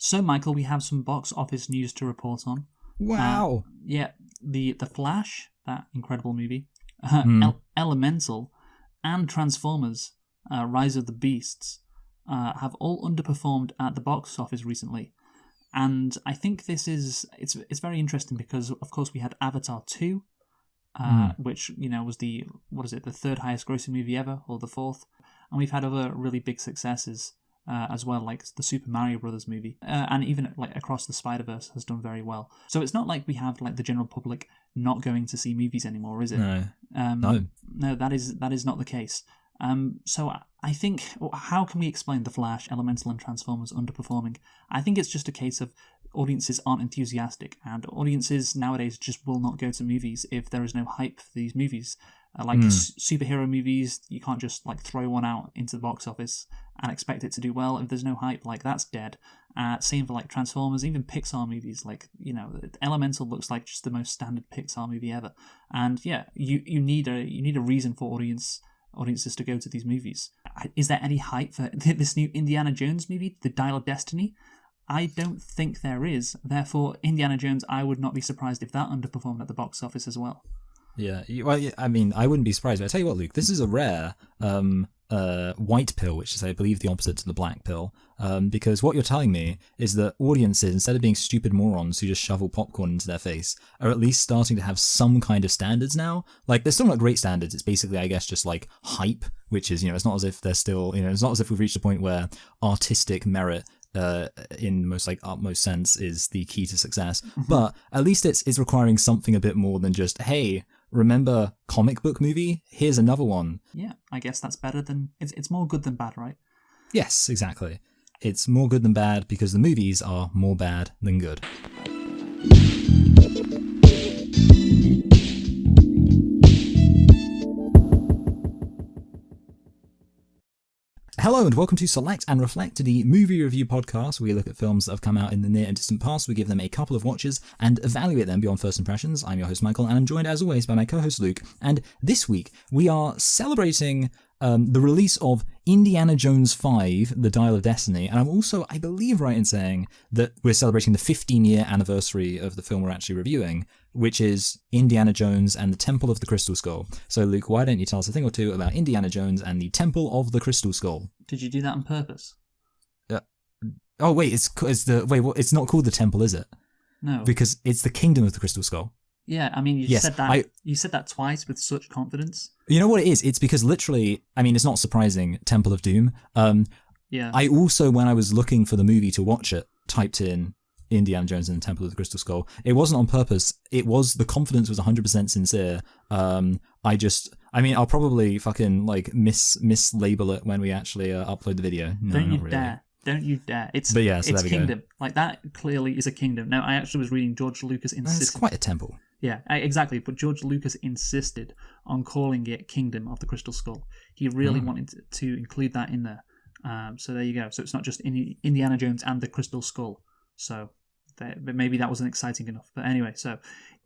So, Michael, we have some box office news to report on. Wow. Yeah, the Flash, that incredible movie, Elemental, and Transformers: Rise of the Beasts have all underperformed at the box office recently. And I think it's very interesting because, of course, we had Avatar 2, which was the third highest grossing movie ever, or the fourth, and we've had other really big successes as well, like the Super Mario Brothers movie, and even like Across the Spider-Verse has done very well. So it's not like we have like the general public not going to see movies anymore, is it? No. No, that is not the case. So I think, how can we explain The Flash, Elemental, and Transformers underperforming? I think it's just a case of audiences aren't enthusiastic, and audiences nowadays just will not go to movies if there is no hype for these movies. Superhero movies, you can't just like throw one out into the box office and expect it to do well if there's no hype. Like, that's dead. Same for like Transformers, even Pixar movies. Like, Elemental looks like just the most standard Pixar movie ever. And yeah, you need a reason for audiences to go to these movies. Is there any hype for this new Indiana Jones movie, The Dial of Destiny? I don't think there is. Therefore, Indiana Jones, I would not be surprised if that underperformed at the box office as well. Yeah, well, I mean, I wouldn't be surprised. But I tell you what, Luke, this is a rare white pill, which is, I believe, the opposite to the black pill. Because what you're telling me is that audiences, instead of being stupid morons who just shovel popcorn into their face, are at least starting to have some kind of standards now. Like, they're still not great standards. It's basically, I guess, just like hype, which is, it's not as if they're still, it's not as if we've reached a point where artistic merit in the most utmost sense is the key to success. But at least it's requiring something a bit more than just, hey, remember comic book movie? Here's another one. Yeah, I guess that's better than... It's more good than bad, right? Yes, exactly. It's more good than bad because the movies are more bad than good. Hello and welcome to Select and Reflect, the movie review podcast where we look at films that have come out in the near and distant past. We give them a couple of watches and evaluate them beyond first impressions. I'm your host Michael, and I'm joined as always by my co-host Luke. And this week we are celebrating the release of Indiana Jones 5, The Dial of Destiny, and I'm also, I believe, right in saying that we're celebrating the 15-year anniversary of the film we're actually reviewing, which is Indiana Jones and the Temple of the Crystal Skull. So, Luke, why don't you tell us a thing or two about Indiana Jones and the Temple of the Crystal Skull? Did you do that on purpose? Oh, wait, it's not called the Temple, is it? No. Because it's the Kingdom of the Crystal Skull. Yeah, I mean, you said that. You said that twice with such confidence. You know what it is? It's because literally, I mean, it's not surprising, Temple of Doom. Yeah. I also, when I was looking for the movie to watch it, typed in Indiana Jones and the Temple of the Crystal Skull. It wasn't on purpose. It was, the confidence was 100% sincere. I'll probably fucking mislabel it when we actually upload the video. No, Don't you really. dare. Don't you dare. It's kingdom. Go. Like, that clearly is a kingdom. Now, I actually was reading George Lucas insisted. It's quite a temple. Yeah, exactly. But George Lucas insisted on calling it Kingdom of the Crystal Skull. He really wanted to include that in there. So there you go. So it's not just Indiana Jones and the Crystal Skull. So maybe that wasn't exciting enough. But anyway, so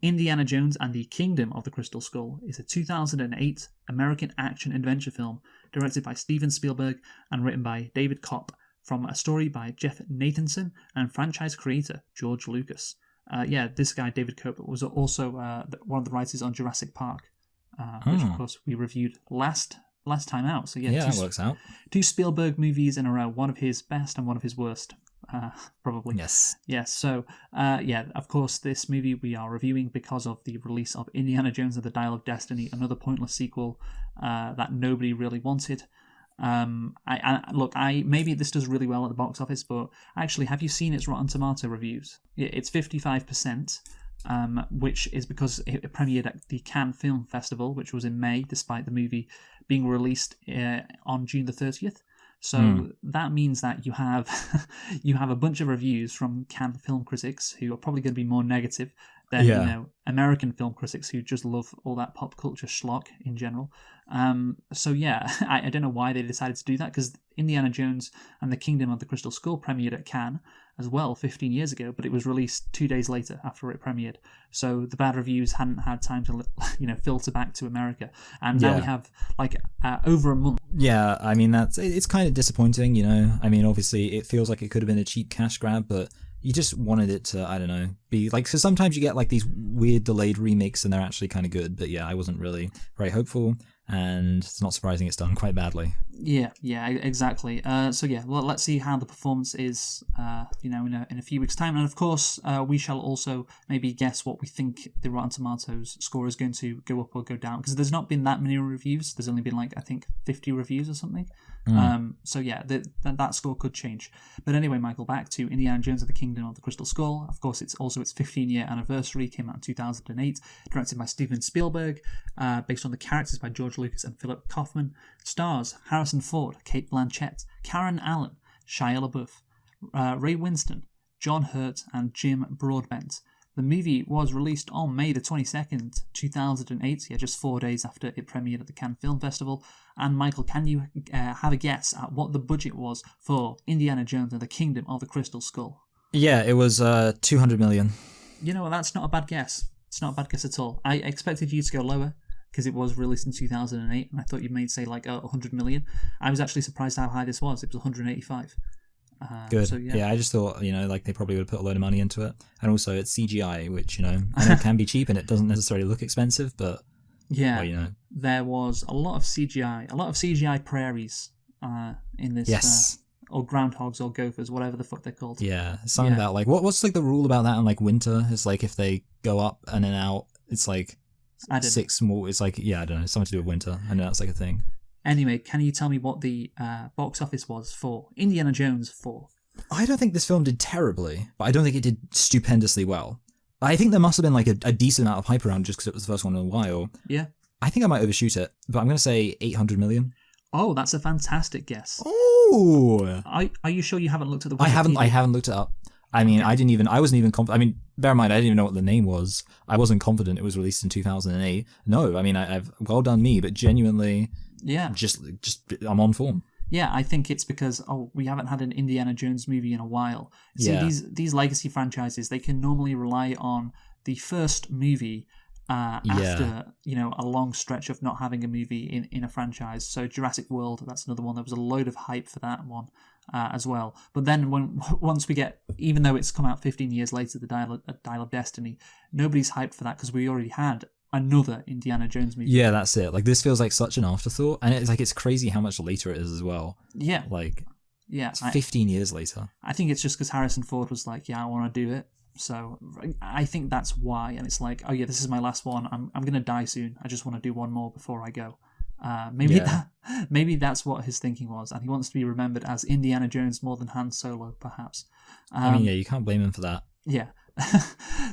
Indiana Jones and the Kingdom of the Crystal Skull is a 2008 American action-adventure film directed by Steven Spielberg and written by David Kopp, from a story by Jeff Nathanson and franchise creator George Lucas. This guy, David Kopp, was also one of the writers on Jurassic Park, which, of course, we reviewed last time out. So that works out. 2 Spielberg movies in a row, one of his best and one of his worst, probably. Yes. Yes, so, of course, this movie we are reviewing because of the release of Indiana Jones and the Dial of Destiny, another pointless sequel that nobody really wanted. Maybe this does really well at the box office, but actually, have you seen its Rotten Tomato reviews? It's 55%, which is because it premiered at the Cannes Film Festival, which was in May, despite the movie being released on June the 30th. So that means that you have a bunch of reviews from Cannes film critics who are probably going to be more negative than American film critics who just love all that pop culture schlock in general. I don't know why they decided to do that, because Indiana Jones and the Kingdom of the Crystal Skull premiered at Cannes, as well 15 years ago, but it was released 2 days later after it premiered. So the bad reviews hadn't had time to filter back to America, and now we have over a month. Yeah, I mean it's kind of disappointing, you know. I mean, obviously it feels like it could have been a cheap cash grab, but you just wanted it to, I don't know, be like, so sometimes you get like these weird delayed remakes and they're actually kind of good, but yeah, I wasn't really very hopeful, and it's not surprising it's done quite badly. Yeah, exactly. So yeah, well, let's see how the performance is, in a few weeks' time, and of course, we shall also maybe guess what we think the Rotten Tomatoes score is going to go up or go down, because there's not been that many reviews. There's only been I think 50 reviews or something. So yeah, that score could change. But anyway, Michael, back to Indiana Jones and the Kingdom of the Crystal Skull. Of course, it's also its 15-year anniversary. Came out in 2008, directed by Steven Spielberg, based on the characters by George Lucas and Philip Kaufman. Stars Harrison Ford, Cate Blanchett, Karen Allen, Shia LaBeouf, Ray Winston, John Hurt, and Jim Broadbent. The movie was released on May the 22nd, 2008, just 4 days after it premiered at the Cannes Film Festival. And Michael, can you have a guess at what the budget was for Indiana Jones and the Kingdom of the Crystal Skull? Yeah, it was 200 million. You know, that's not a bad guess. It's not a bad guess at all. I expected you to go lower, because it was released in 2008, and I thought you may say 100 million. I was actually surprised how high this was. It was 185. Good. So, yeah, I just thought, they probably would have put a load of money into it. And also it's CGI, which, I know can be cheap and it doesn't necessarily look expensive, but... Yeah, well, there was a lot of CGI prairies in this... Yes. Or groundhogs or gophers, whatever the fuck they're called. Yeah, something about, what's the rule about that in, winter? It's if they go up and then out, it's I don't 6 more, it's I don't know, something to do with winter. I know that's a thing. Anyway, can you tell me what the box office was for Indiana Jones 4? I don't think this film did terribly, but I don't think it did stupendously well. I think there must have been a decent amount of hype around just because it was the first one in a while. Yeah. I think I might overshoot it, but I'm going to say 800 million. Oh, that's a fantastic guess. Oh! Are you sure you haven't looked at the Wikipedia? I haven't looked it up. I mean, okay. I wasn't even confident. I mean, bear in mind, I didn't even know what the name was. I wasn't confident it was released in 2008. No, I mean, I've well done me, but genuinely, yeah, just I'm on form. Yeah, I think it's because we haven't had an Indiana Jones movie in a while. See, these legacy franchises, they can normally rely on the first movie after a long stretch of not having a movie in a franchise. So Jurassic World, that's another one. There was a load of hype for that one as well. But then once we get, even though it's come out 15 years later, the Dial of Destiny, nobody's hyped for that because we already had another Indiana Jones movie. Yeah, that's it. This feels like such an afterthought, and it's crazy how much later it is as well. Yeah. It's 15 years later. I think it's just because Harrison Ford was like, yeah, I want to do it. So I think that's why, and it's like, oh yeah, this is my last one. I'm gonna die soon. I just want to do one more before I go. Maybe that's what his thinking was, and he wants to be remembered as Indiana Jones more than Han Solo, perhaps. I mean, you can't blame him for that. Yeah.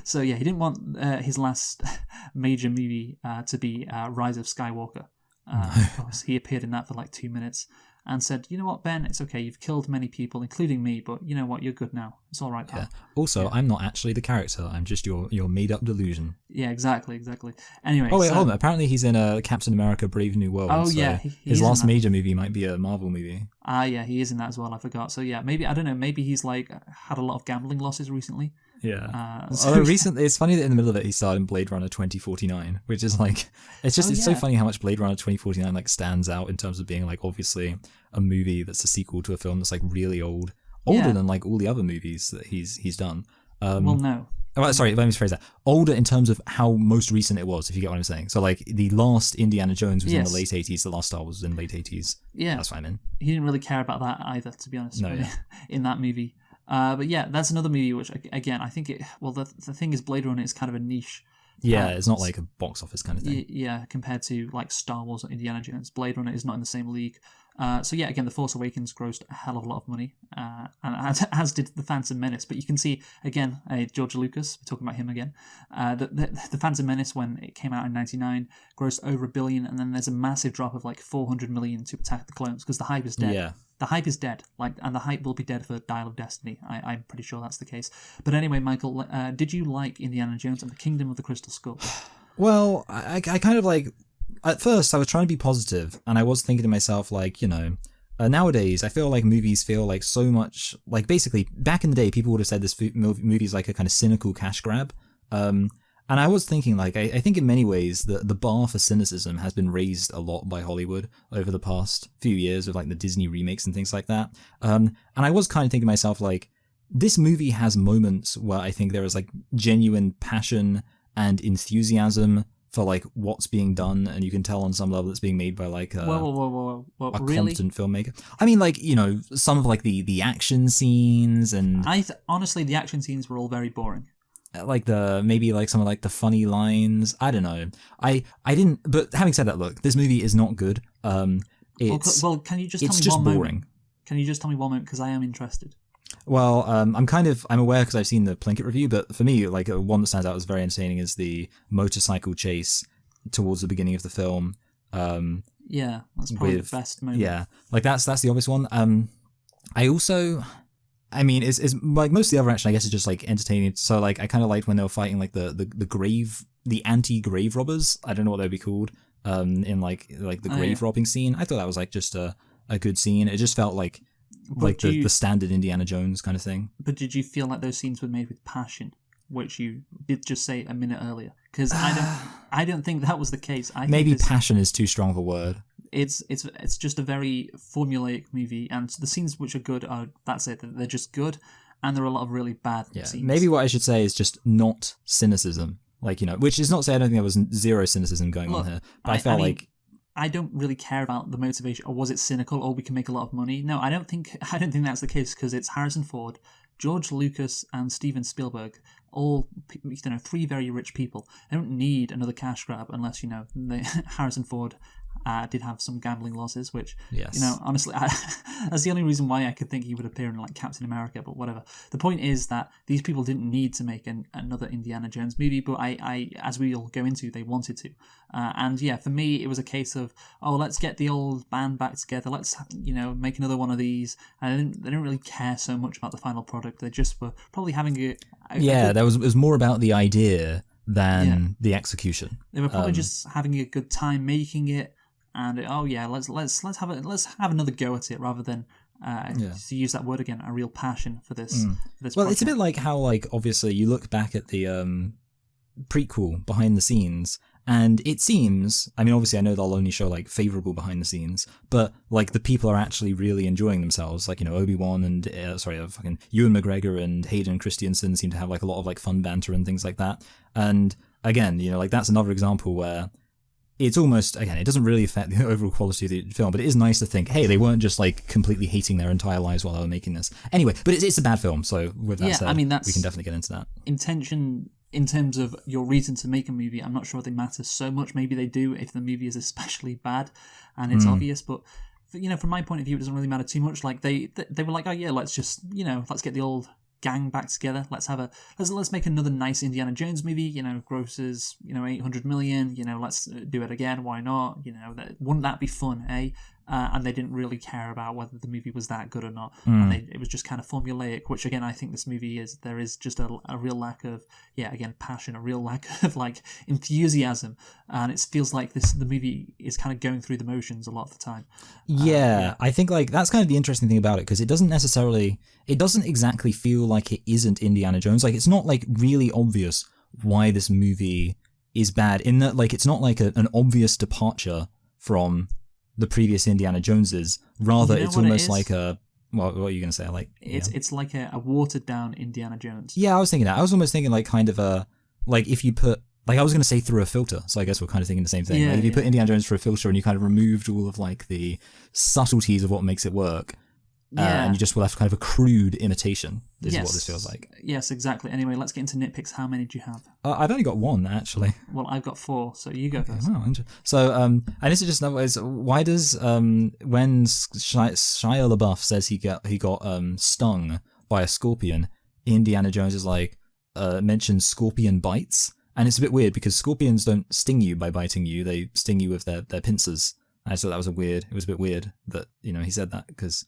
So yeah, he didn't want his last major movie to be Rise of Skywalker. Of course, he appeared in that for 2 minutes and said, you know what, Ben, it's okay, you've killed many people, including me, but you know what, you're good now. It's all right, pal. Yeah. Also, I'm not actually the character, I'm just your made-up delusion. Yeah, exactly. Anyway. Oh, wait, hold on. Apparently he's in Captain America Brave New World. Oh, so yeah. His last major movie might be a Marvel movie. Yeah, he is in that as well, I forgot. So yeah, maybe, I don't know, maybe he's had a lot of gambling losses recently. Yeah. Although recently, it's funny that in the middle of it, he starred in Blade Runner 2049, which is it's so funny how much Blade Runner 2049 stands out in terms of being obviously a movie that's a sequel to a film that's really older than all the other movies that he's done. Well, no. Oh, sorry, let me rephrase that. Older in terms of how most recent it was, if you get what I'm saying. So the last Indiana Jones was in the late 80s, the last Star Wars was in the late 80s. Yeah. That's what I mean. He didn't really care about that either, to be honest. No, yeah. In that movie. But yeah, that's another movie which, again, I think the thing is Blade Runner is kind of a niche. Yeah, it's not a box office kind of thing. Yeah, compared to Star Wars or Indiana Jones. Blade Runner is not in the same league. So yeah, again, The Force Awakens grossed a hell of a lot of money, and as did The Phantom Menace. But you can see, again, George Lucas, we're talking about him again, the Phantom Menace, when it came out in 1999, grossed over $1 billion, and then there's a massive drop of 400 million to Attack of the Clones, because the hype is dead. Yeah. The hype is dead, and the hype will be dead for Dial of Destiny. I'm pretty sure that's the case. But anyway, Michael, did you like Indiana Jones and the Kingdom of the Crystal Skull? Well, I kind of at first I was trying to be positive, and I was thinking to myself nowadays I feel like movies feel like so much like basically back in the day people would have said this movie is like a kind of cynical cash grab. And I was thinking, like, I think in many ways the bar for cynicism has been raised a lot by Hollywood over the past few years with like the Disney remakes and things like that. And I was kind of thinking to myself, like, this movie has moments where I think there is like genuine passion and enthusiasm for like what's being done, and you can tell on some level it's being made by like a really? competent filmmaker. I mean, like, you know, some of like the action scenes and honestly, the action scenes were all very boring. Like maybe like some of like the funny lines. I don't know. I didn't. But having said that, look, this movie is not good. It's can you just it's tell me just one boring. moment? Can you just tell me one moment because I am interested. Well, I'm aware because I've seen the Plinkett review, but for me, like one that stands out as very entertaining is the motorcycle chase towards the beginning of the film. Yeah, that's probably the best moment. Yeah, like that's the obvious one. I also. I mean, it's like most of the other action, I guess, is just like entertaining. So like, I kind of liked when they were fighting like the anti-grave robbers. I don't know what they'd be called. In like the grave robbing scene. I thought that was like just a good scene. It just felt like the standard Indiana Jones kind of thing. But did you feel like those scenes were made with passion, which you did just say a minute earlier? Because I don't think that was the case. Maybe passion is too strong of a word. It's just a very formulaic movie, and the scenes which are good are that's it. They're just good, and there are a lot of really bad scenes. Maybe what I should say is just not cynicism, like, you know, which is not to say I don't think there was zero cynicism going on here, but I felt like I don't really care about the motivation, or was it cynical, or we can make a lot of money. No, I don't think that's the case because it's Harrison Ford, George Lucas, and Steven Spielberg. All, you know, three very rich people. They don't need another cash grab unless, you know, Harrison Ford did have some gambling losses, which, yes. You know, honestly, that's the only reason why I could think he would appear in like Captain America, but whatever. The point is that these people didn't need to make another Indiana Jones movie, but I as we'll go into, they wanted to. And yeah, for me, it was a case of, oh, let's get the old band back together. Let's, you know, make another one of these. And they didn't really care so much about the final product. They just were probably having it was more about the idea than the execution. They were probably just having a good time making it. And let's have another go at it rather than to use that word again, a real passion for this. For this well, project. It's a bit like how, like, obviously you look back at the prequel behind the scenes, and it seems, I mean, obviously I know they'll only show like favorable behind the scenes, but like the people are actually really enjoying themselves. Like, you know, Obi-Wan and fucking Ewan McGregor and Hayden Christensen seem to have like a lot of like fun banter and things like that. And again, you know, like that's another example where it's almost, again, it doesn't really affect the overall quality of the film, but it is nice to think, hey, they weren't just like completely hating their entire lives while they were making this. Anyway, but it's a bad film, so with that said, I mean, we can definitely get into that. Intention in terms of your reason to make a movie, I'm not sure they matter so much. Maybe they do if the movie is especially bad and it's obvious, but you know, from my point of view, it doesn't really matter too much. Like they were like, oh yeah, let's just, you know, let's get the old gang back together. Let's make another nice Indiana Jones movie. You know, grosses, you know, 800 million. You know, let's do it again. Why not? You know, wouldn't that be fun, eh? And they didn't really care about whether the movie was that good or not. And it was just kind of formulaic, which again, I think this movie is. There is just a real lack of, passion, a real lack of like enthusiasm, and it feels like the movie is kind of going through the motions a lot of the time. I think like that's kind of the interesting thing about it, because it doesn't exactly feel like it isn't Indiana Jones. Like, it's not like really obvious why this movie is bad, in that like it's not like an obvious departure from the previous Indiana Joneses. Rather, it's almost like a... What are you going to say? Like, it's like a watered down Indiana Jones. Yeah, I was thinking that. I was almost thinking like kind of a... Like if you put... Like I was going to say through a filter, so I guess we're kind of thinking the same thing. Yeah, like if you put Indiana Jones through a filter and you kind of removed all of like the subtleties of what makes it work, and you just will have kind of a crude imitation, is what this feels like. Yes, exactly. Anyway, let's get into nitpicks. How many do you have? I've only got one, actually. Well, I've got 4, so you go first. Oh, so, and this is just another way, why does, when Shia LaBeouf says he got stung by a scorpion, Indiana Jones is like, mentions scorpion bites? And it's a bit weird, because scorpions don't sting you by biting you, they sting you with their pincers. I thought that was a bit weird that, you know, he said that, because...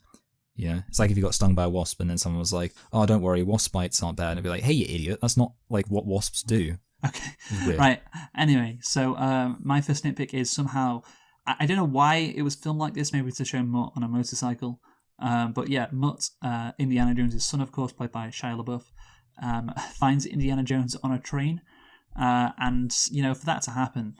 You know, it's like if you got stung by a wasp and then someone was like, oh, don't worry, wasp bites aren't bad. And it'd be like, hey, you idiot, that's not like what wasps do. Okay. Right. Anyway, so my first nitpick is somehow I don't know why it was filmed like this, maybe to show Mutt on a motorcycle. But yeah, Mutt, Indiana Jones' son, of course, played by Shia LaBeouf, finds Indiana Jones on a train. And, for that to happen,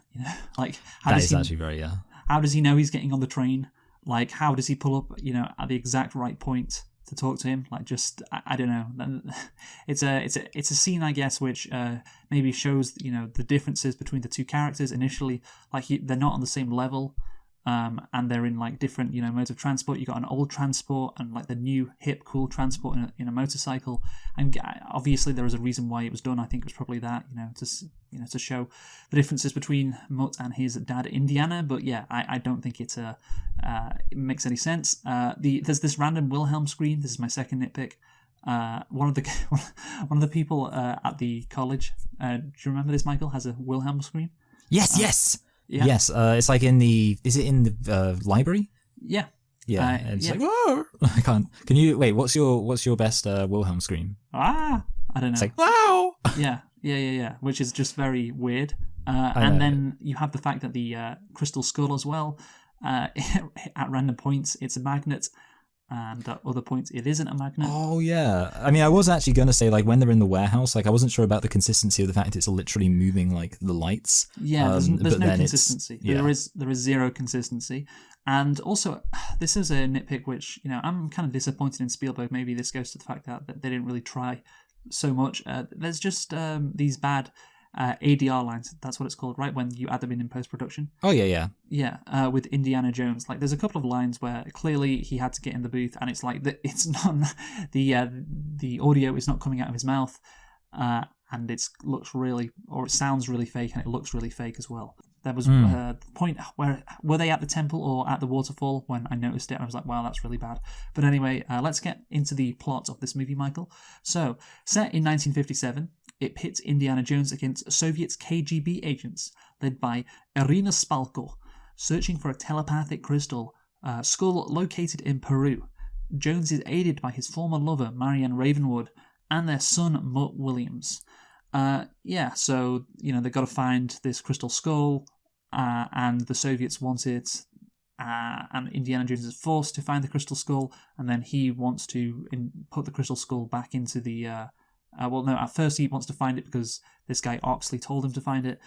like, That is actually very, yeah. How does he know he's getting on the train? Like, how does he pull up, at the exact right point to talk to him? Like, just, I don't know. It's a scene, I guess, which maybe shows, the differences between the two characters. Initially, like, they're not on the same level. And they're in like different, modes of transport. You got an old transport and like the new hip, cool transport in a motorcycle. And obviously there is a reason why it was done. I think it was probably that, to show the differences between Mutt and his dad, Indiana. But yeah, I don't think it makes any sense. There's this random Wilhelm scream. This is my second nitpick. One of the people at the college. Do you remember this, Michael? Has a Wilhelm scream. Yes. Yeah. Yes, it's like is it in the library? Yeah. Yeah, and it's like, whoa! I can't. Can you wait? What's your best Wilhelm scream? I don't know. It's like, wow! Yeah. Which is just very weird. And then you have the fact that the crystal skull as well. At random points, it's a magnet. And at other points, it isn't a magnet. Oh, yeah. I mean, I was actually going to say, like, when they're in the warehouse, like, I wasn't sure about the consistency of the fact it's literally moving, like, the lights. Yeah, there's no consistency. Yeah. There is zero consistency. And also, this is a nitpick which, I'm kind of disappointed in Spielberg. Maybe this goes to the fact that they didn't really try so much. There's just these bad ADR lines. That's what it's called, right? When you add them in post-production. Oh, yeah. Yeah, with Indiana Jones. Like, there's a couple of lines where clearly he had to get in the booth, and it's like it's not the audio is not coming out of his mouth, and it sounds really fake, and it looks really fake as well. There was a point where were they at the temple or at the waterfall when I noticed it, and I was like, wow, that's really bad. But anyway, let's get into the plot of this movie, Michael. So, set in 1957. It pits Indiana Jones against Soviet KGB agents led by Irina Spalko, searching for a telepathic crystal skull located in Peru. Jones is aided by his former lover, Marianne Ravenwood, and their son, Mutt Williams. So, they've got to find this crystal skull, and the Soviets want it, and Indiana Jones is forced to find the crystal skull, and then he wants to put the crystal skull back into the... at first he wants to find it because this guy Oxley told him to find it,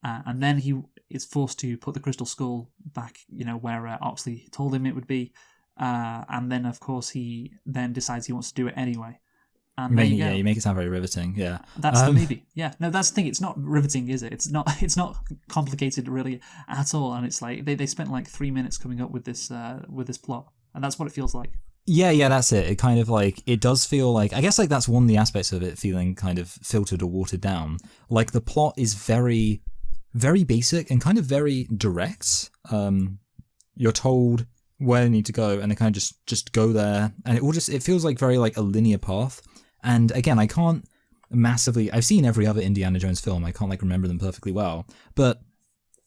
and then he is forced to put the crystal skull back, where Oxley told him it would be, and then of course he then decides he wants to do it anyway. And there you go. Yeah, you make it sound very riveting. Yeah, that's the movie. Yeah, no, that's the thing. It's not riveting, is it? It's not complicated really at all, and it's like they spent like 3 minutes coming up with this plot, and that's what it feels like. Yeah, that's it. It kind of like, it does feel like, I guess like that's one of the aspects of it feeling kind of filtered or watered down. Like the plot is very, very basic and kind of very direct. You're told where you need to go and they kind of just go there. And it feels like very like a linear path. And again, I can't I've seen every other Indiana Jones film. I can't like remember them perfectly well. But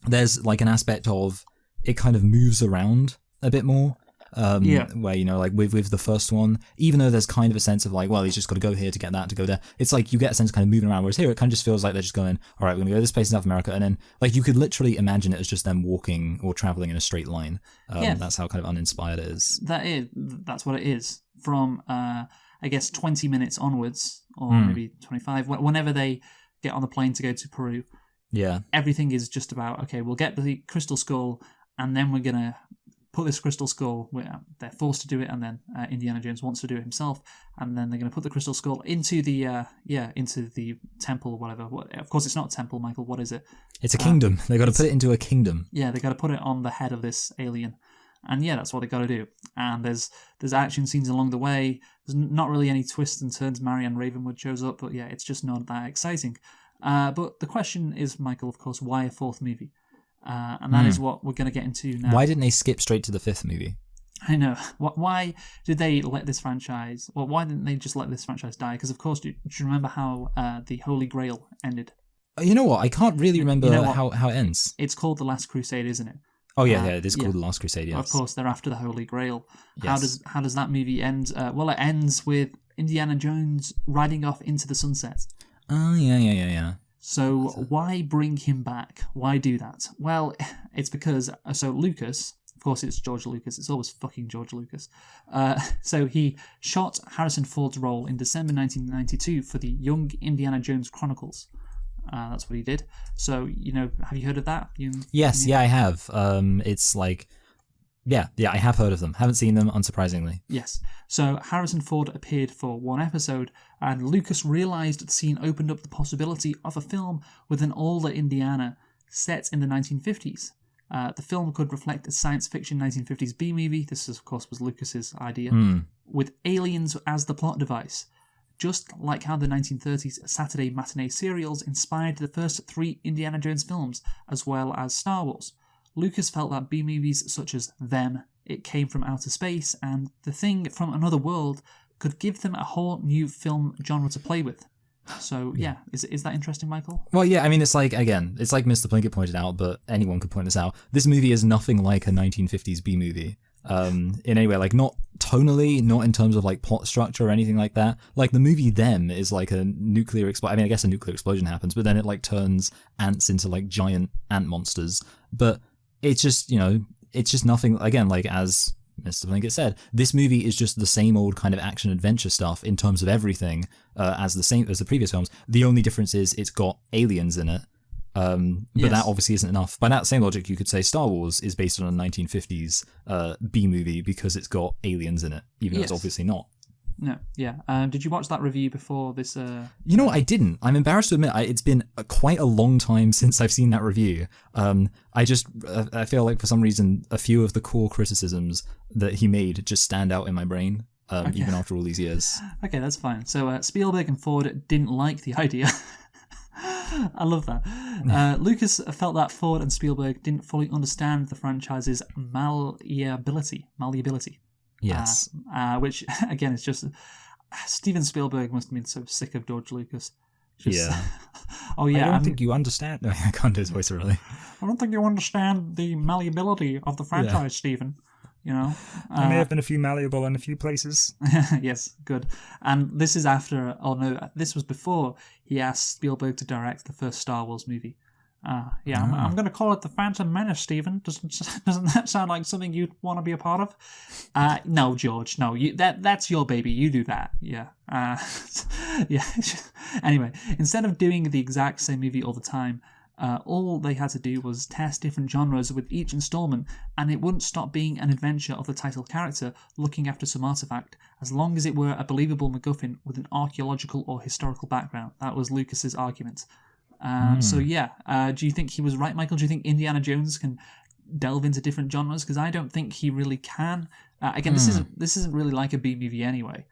there's like an aspect of it kind of moves around a bit more. Where, like with the first one, even though there's kind of a sense of like, well, he's just got to go here to get that, to go there. It's like you get a sense of kind of moving around, whereas here it kind of just feels like they're just going, all right, we're going to go to this place in South America. And then like you could literally imagine it as just them walking or traveling in a straight line. That's how kind of uninspired it is. That's what it is. From, I guess, 20 minutes onwards, or maybe 25, whenever they get on the plane to go to Peru. Yeah. Everything is just about, okay, we'll get the crystal skull, and then we're going to put this crystal skull, they're forced to do it, and then Indiana Jones wants to do it himself, and then they're going to put the crystal skull into the temple or whatever. Of course, it's not a temple, Michael. What is it? It's a kingdom. They got to put it into a kingdom. Yeah, they got to put it on the head of this alien, and yeah, that's what they got to do. And there's action scenes along the way. There's not really any twists and turns. Marianne Ravenwood shows up, but yeah, it's just not that exciting. But the question is, Michael, of course, why a fourth movie? And that is what we're going to get into now. Why didn't they skip straight to the fifth movie? I know. Why did they let this franchise... Well, why didn't they just let this franchise die? Because, of course, do you remember how the Holy Grail ended? You know what? I can't really remember how it ends. It's called The Last Crusade, isn't it? Oh, yeah, it is called The Last Crusade, yes. Of course, they're after the Holy Grail. Yes. How does that movie end? Well, it ends with Indiana Jones riding off into the sunset. Oh, yeah. So why bring him back? Why do that? Well, it's because Lucas. Of course, it's George Lucas. It's always fucking George Lucas. So he shot Harrison Ford's role in December 1992 for the Young Indiana Jones Chronicles. That's what he did. So, have you heard of that? Yes, I have. It's like, yeah, I have heard of them. Haven't seen them, unsurprisingly. Yes. So Harrison Ford appeared for one episode, and Lucas realised the scene opened up the possibility of a film with an older Indiana set in the 1950s. The film could reflect a science fiction 1950s B-movie, this of course was Lucas's idea, with aliens as the plot device. Just like how the 1930s Saturday matinee serials inspired the first 3 Indiana Jones films, as well as Star Wars. Lucas felt that B-movies such as Them, It Came from Outer Space, and The Thing from Another World could give them a whole new film genre to play with. So, yeah, is that interesting, Michael? Well, yeah, I mean, it's like Mr. Plinkett pointed out, but anyone could point this out. This movie is nothing like a 1950s B-movie. In any way, like, not tonally, not in terms of, like, plot structure or anything like that. Like, the movie Them is like a nuclear explosion. I mean, I guess a nuclear explosion happens, but then it, like, turns ants into, like, giant ant monsters. But it's just, it's just nothing, again, like, as Mr. Plinkett said, this movie is just the same old kind of action-adventure stuff in terms of everything as the previous films. The only difference is it's got aliens in it. But that obviously isn't enough. By that same logic, you could say Star Wars is based on a 1950s B-movie because it's got aliens in it, even though it's obviously not. No, yeah. Did you watch that review before this? You know what? I didn't. I'm embarrassed to admit it's been quite a long time since I've seen that review. I feel like for some reason a few of the core criticisms that he made just stand out in my brain, even after all these years. Okay, that's fine. So Spielberg and Ford didn't like the idea. I love that. Lucas felt that Ford and Spielberg didn't fully understand the franchise's malleability. Yes. Which, again, is just... Steven Spielberg must have been so sick of George Lucas. Oh, yeah. I don't think you understand... No, I can't do his voice really. I don't think you understand the malleability of the franchise, Steven. There may have been a few malleable in a few places. Yes, good. And this is after... Oh, no, this was before he asked Spielberg to direct the first Star Wars movie. I'm going to call it The Phantom Menace, Stephen. Doesn't that sound like something you'd want to be a part of? No, George, no. That's your baby. You do that. Yeah. Yeah. Anyway, instead of doing the exact same movie all the time, all they had to do was test different genres with each installment, and it wouldn't stop being an adventure of the title character looking after some artifact, as long as it were a believable MacGuffin with an archaeological or historical background. That was Lucas's argument. So yeah, do you think he was right, Michael? Do you think Indiana Jones can delve into different genres? Because I don't think he really can. Again, this isn't really like a B movie anyway.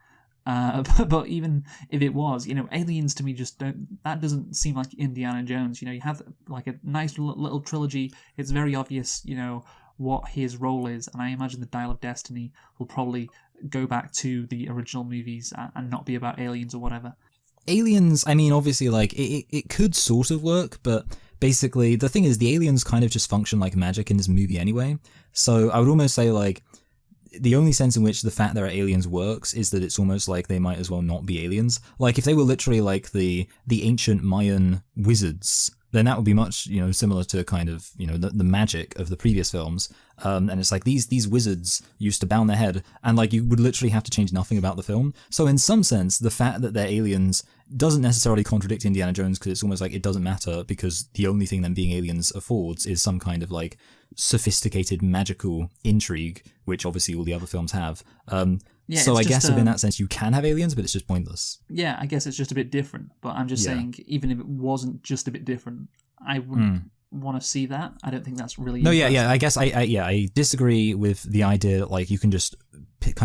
But even if it was, aliens to me just don't. That doesn't seem like Indiana Jones. You have like a nice little trilogy. It's very obvious, what his role is, and I imagine the Dial of Destiny will probably go back to the original movies and not be about aliens or whatever. Aliens, I mean, obviously, like, it could sort of work, but basically, the thing is, the aliens kind of just function like magic in this movie anyway. So I would almost say, like, the only sense in which the fact there are aliens works is that it's almost like they might as well not be aliens. Like, if they were literally like the ancient Mayan wizards, then that would be much, similar to kind of, the magic of the previous films. And it's like these wizards used to bound their head, and like you would literally have to change nothing about the film. So in some sense, the fact that they're aliens doesn't necessarily contradict Indiana Jones, because it's almost like it doesn't matter, because the only thing them being aliens affords is some kind of like sophisticated magical intrigue, which obviously all the other films have. So I guess in that sense you can have aliens, but it's just pointless. Yeah, I guess it's just a bit different. But I'm just saying, even if it wasn't just a bit different, I wouldn't want to see that. I don't think that's really... No, yeah. I guess I disagree with the idea that like you can just pick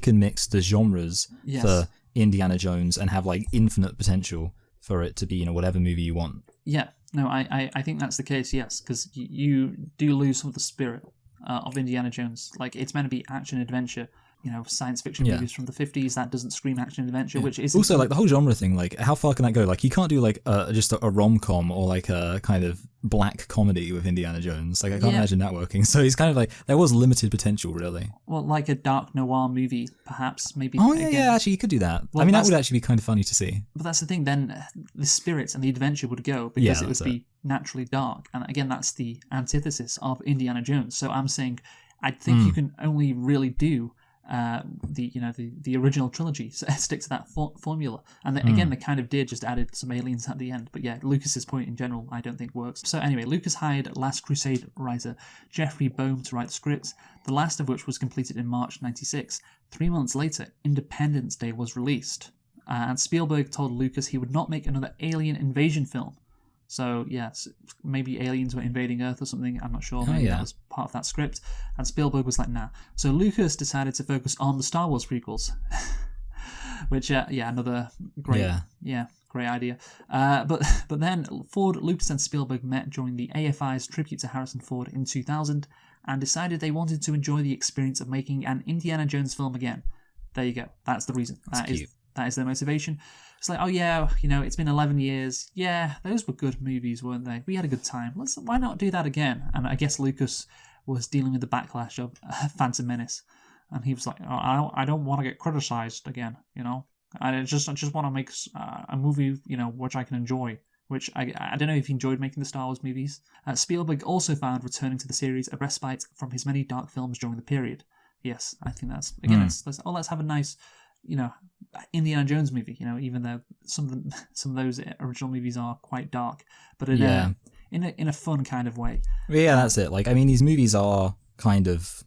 and mix the genres for Indiana Jones and have like infinite potential for it to be whatever movie you want. Yeah, no, I think that's the case. Yes, because you do lose some of the spirit of Indiana Jones. Like, it's meant to be action adventure. science fiction Yeah. movies from the 50s. That doesn't scream action adventure, which is Also, like the whole genre thing, like how far can that go? Like you can't do like just a rom-com or like a kind of black comedy with Indiana Jones. Like I can't imagine that working. So he's kind of like there was limited potential, really. well, like a dark noir movie, perhaps, maybe. Oh yeah, again. yeah. Actually, you could do that. Well, I mean, that that's- would actually be kind of funny to see. But that's the thing. Then the spirits and the adventure would go because it would that's be naturally dark, and again, that's the antithesis of Indiana Jones. So I'm saying, I think you can only really do the original trilogy. So stick to that formula, and again, they kind of did just added some aliens at the end. But yeah, Lucas's point in general, I don't think works. So anyway, Lucas hired Last Crusade writer Jeffrey Boehm to write the script, the last of which was completed in March '96. 3 months later, Independence Day was released. And Spielberg told Lucas he would not make another alien invasion film. So, yes, maybe aliens were invading Earth or something. I'm not sure. Maybe that was part of that script. And Spielberg was like, nah. So Lucas decided to focus on the Star Wars prequels. Which, another great, great idea. But then Ford, Lucas, and Spielberg met during the AFI's tribute to Harrison Ford in 2000 and decided they wanted to enjoy the experience of making an Indiana Jones film again. There you go. That's the reason. That is their motivation. It's like, oh yeah, it's been 11 years. Yeah, those were good movies, weren't they? We had a good time. Why not do that again? And I guess Lucas was dealing with the backlash of Phantom Menace, and he was like, oh, I don't want to get criticized again. I just want to make a movie, which I can enjoy. Which I don't know if he enjoyed making the Star Wars movies. Spielberg also found returning to the series a respite from his many dark films during the period. Yes, I think that's again. Let's have a nice, Indiana Jones movie. Even though some of those original movies are quite dark, but in a fun kind of way. Yeah, that's it. Like I mean, these movies are kind of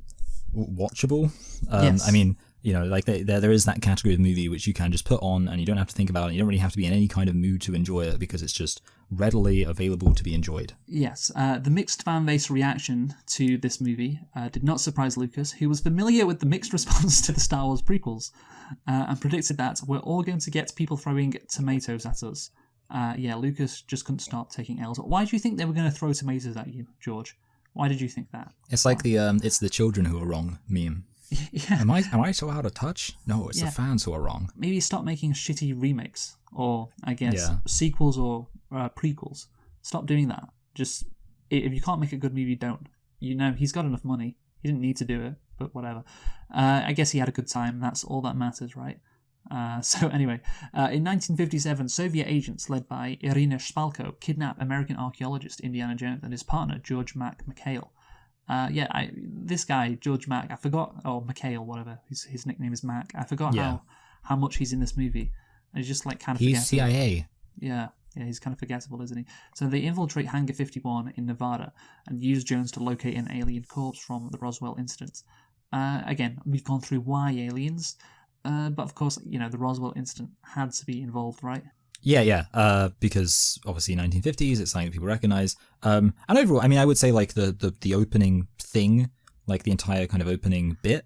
watchable. Yes. I mean, like there is that category of movie which you can just put on and you don't have to think about it. You don't really have to be in any kind of mood to enjoy it because it's just readily available to be enjoyed. Yes, the mixed fan base reaction to this movie did not surprise Lucas, who was familiar with the mixed response to the Star Wars prequels, and predicted that we're all going to get people throwing tomatoes at us. Lucas just couldn't stop taking L's. Why do you think they were going to throw tomatoes at you, George? Why did you think that? It's like it's the children who are wrong meme. Yeah. Am I so out of touch? No, it's the fans who are wrong. Maybe stop making shitty remakes, or I guess sequels or prequels. Stop doing that. Just if you can't make a good movie, don't. He's got enough money. He didn't need to do it, but whatever. I guess he had a good time. That's all that matters, right? So anyway, in 1957, Soviet agents led by Irina Shpalko kidnap American archaeologist Indiana Jones and his partner George Mac McHale. This guy, George Mac, I forgot, or McHale, whatever, his nickname is Mac. I forgot how much he's in this movie. And he's just like kind of He's forgettable. CIA. Yeah, he's kind of forgettable, isn't he? So they infiltrate Hangar 51 in Nevada and use Jones to locate an alien corpse from the Roswell incident. Again, we've gone through why aliens, but of course, the Roswell incident had to be involved, right? Yeah. Because obviously 1950s, it's something that people recognize. And overall, I mean, I would say like the opening thing, like the entire kind of opening bit,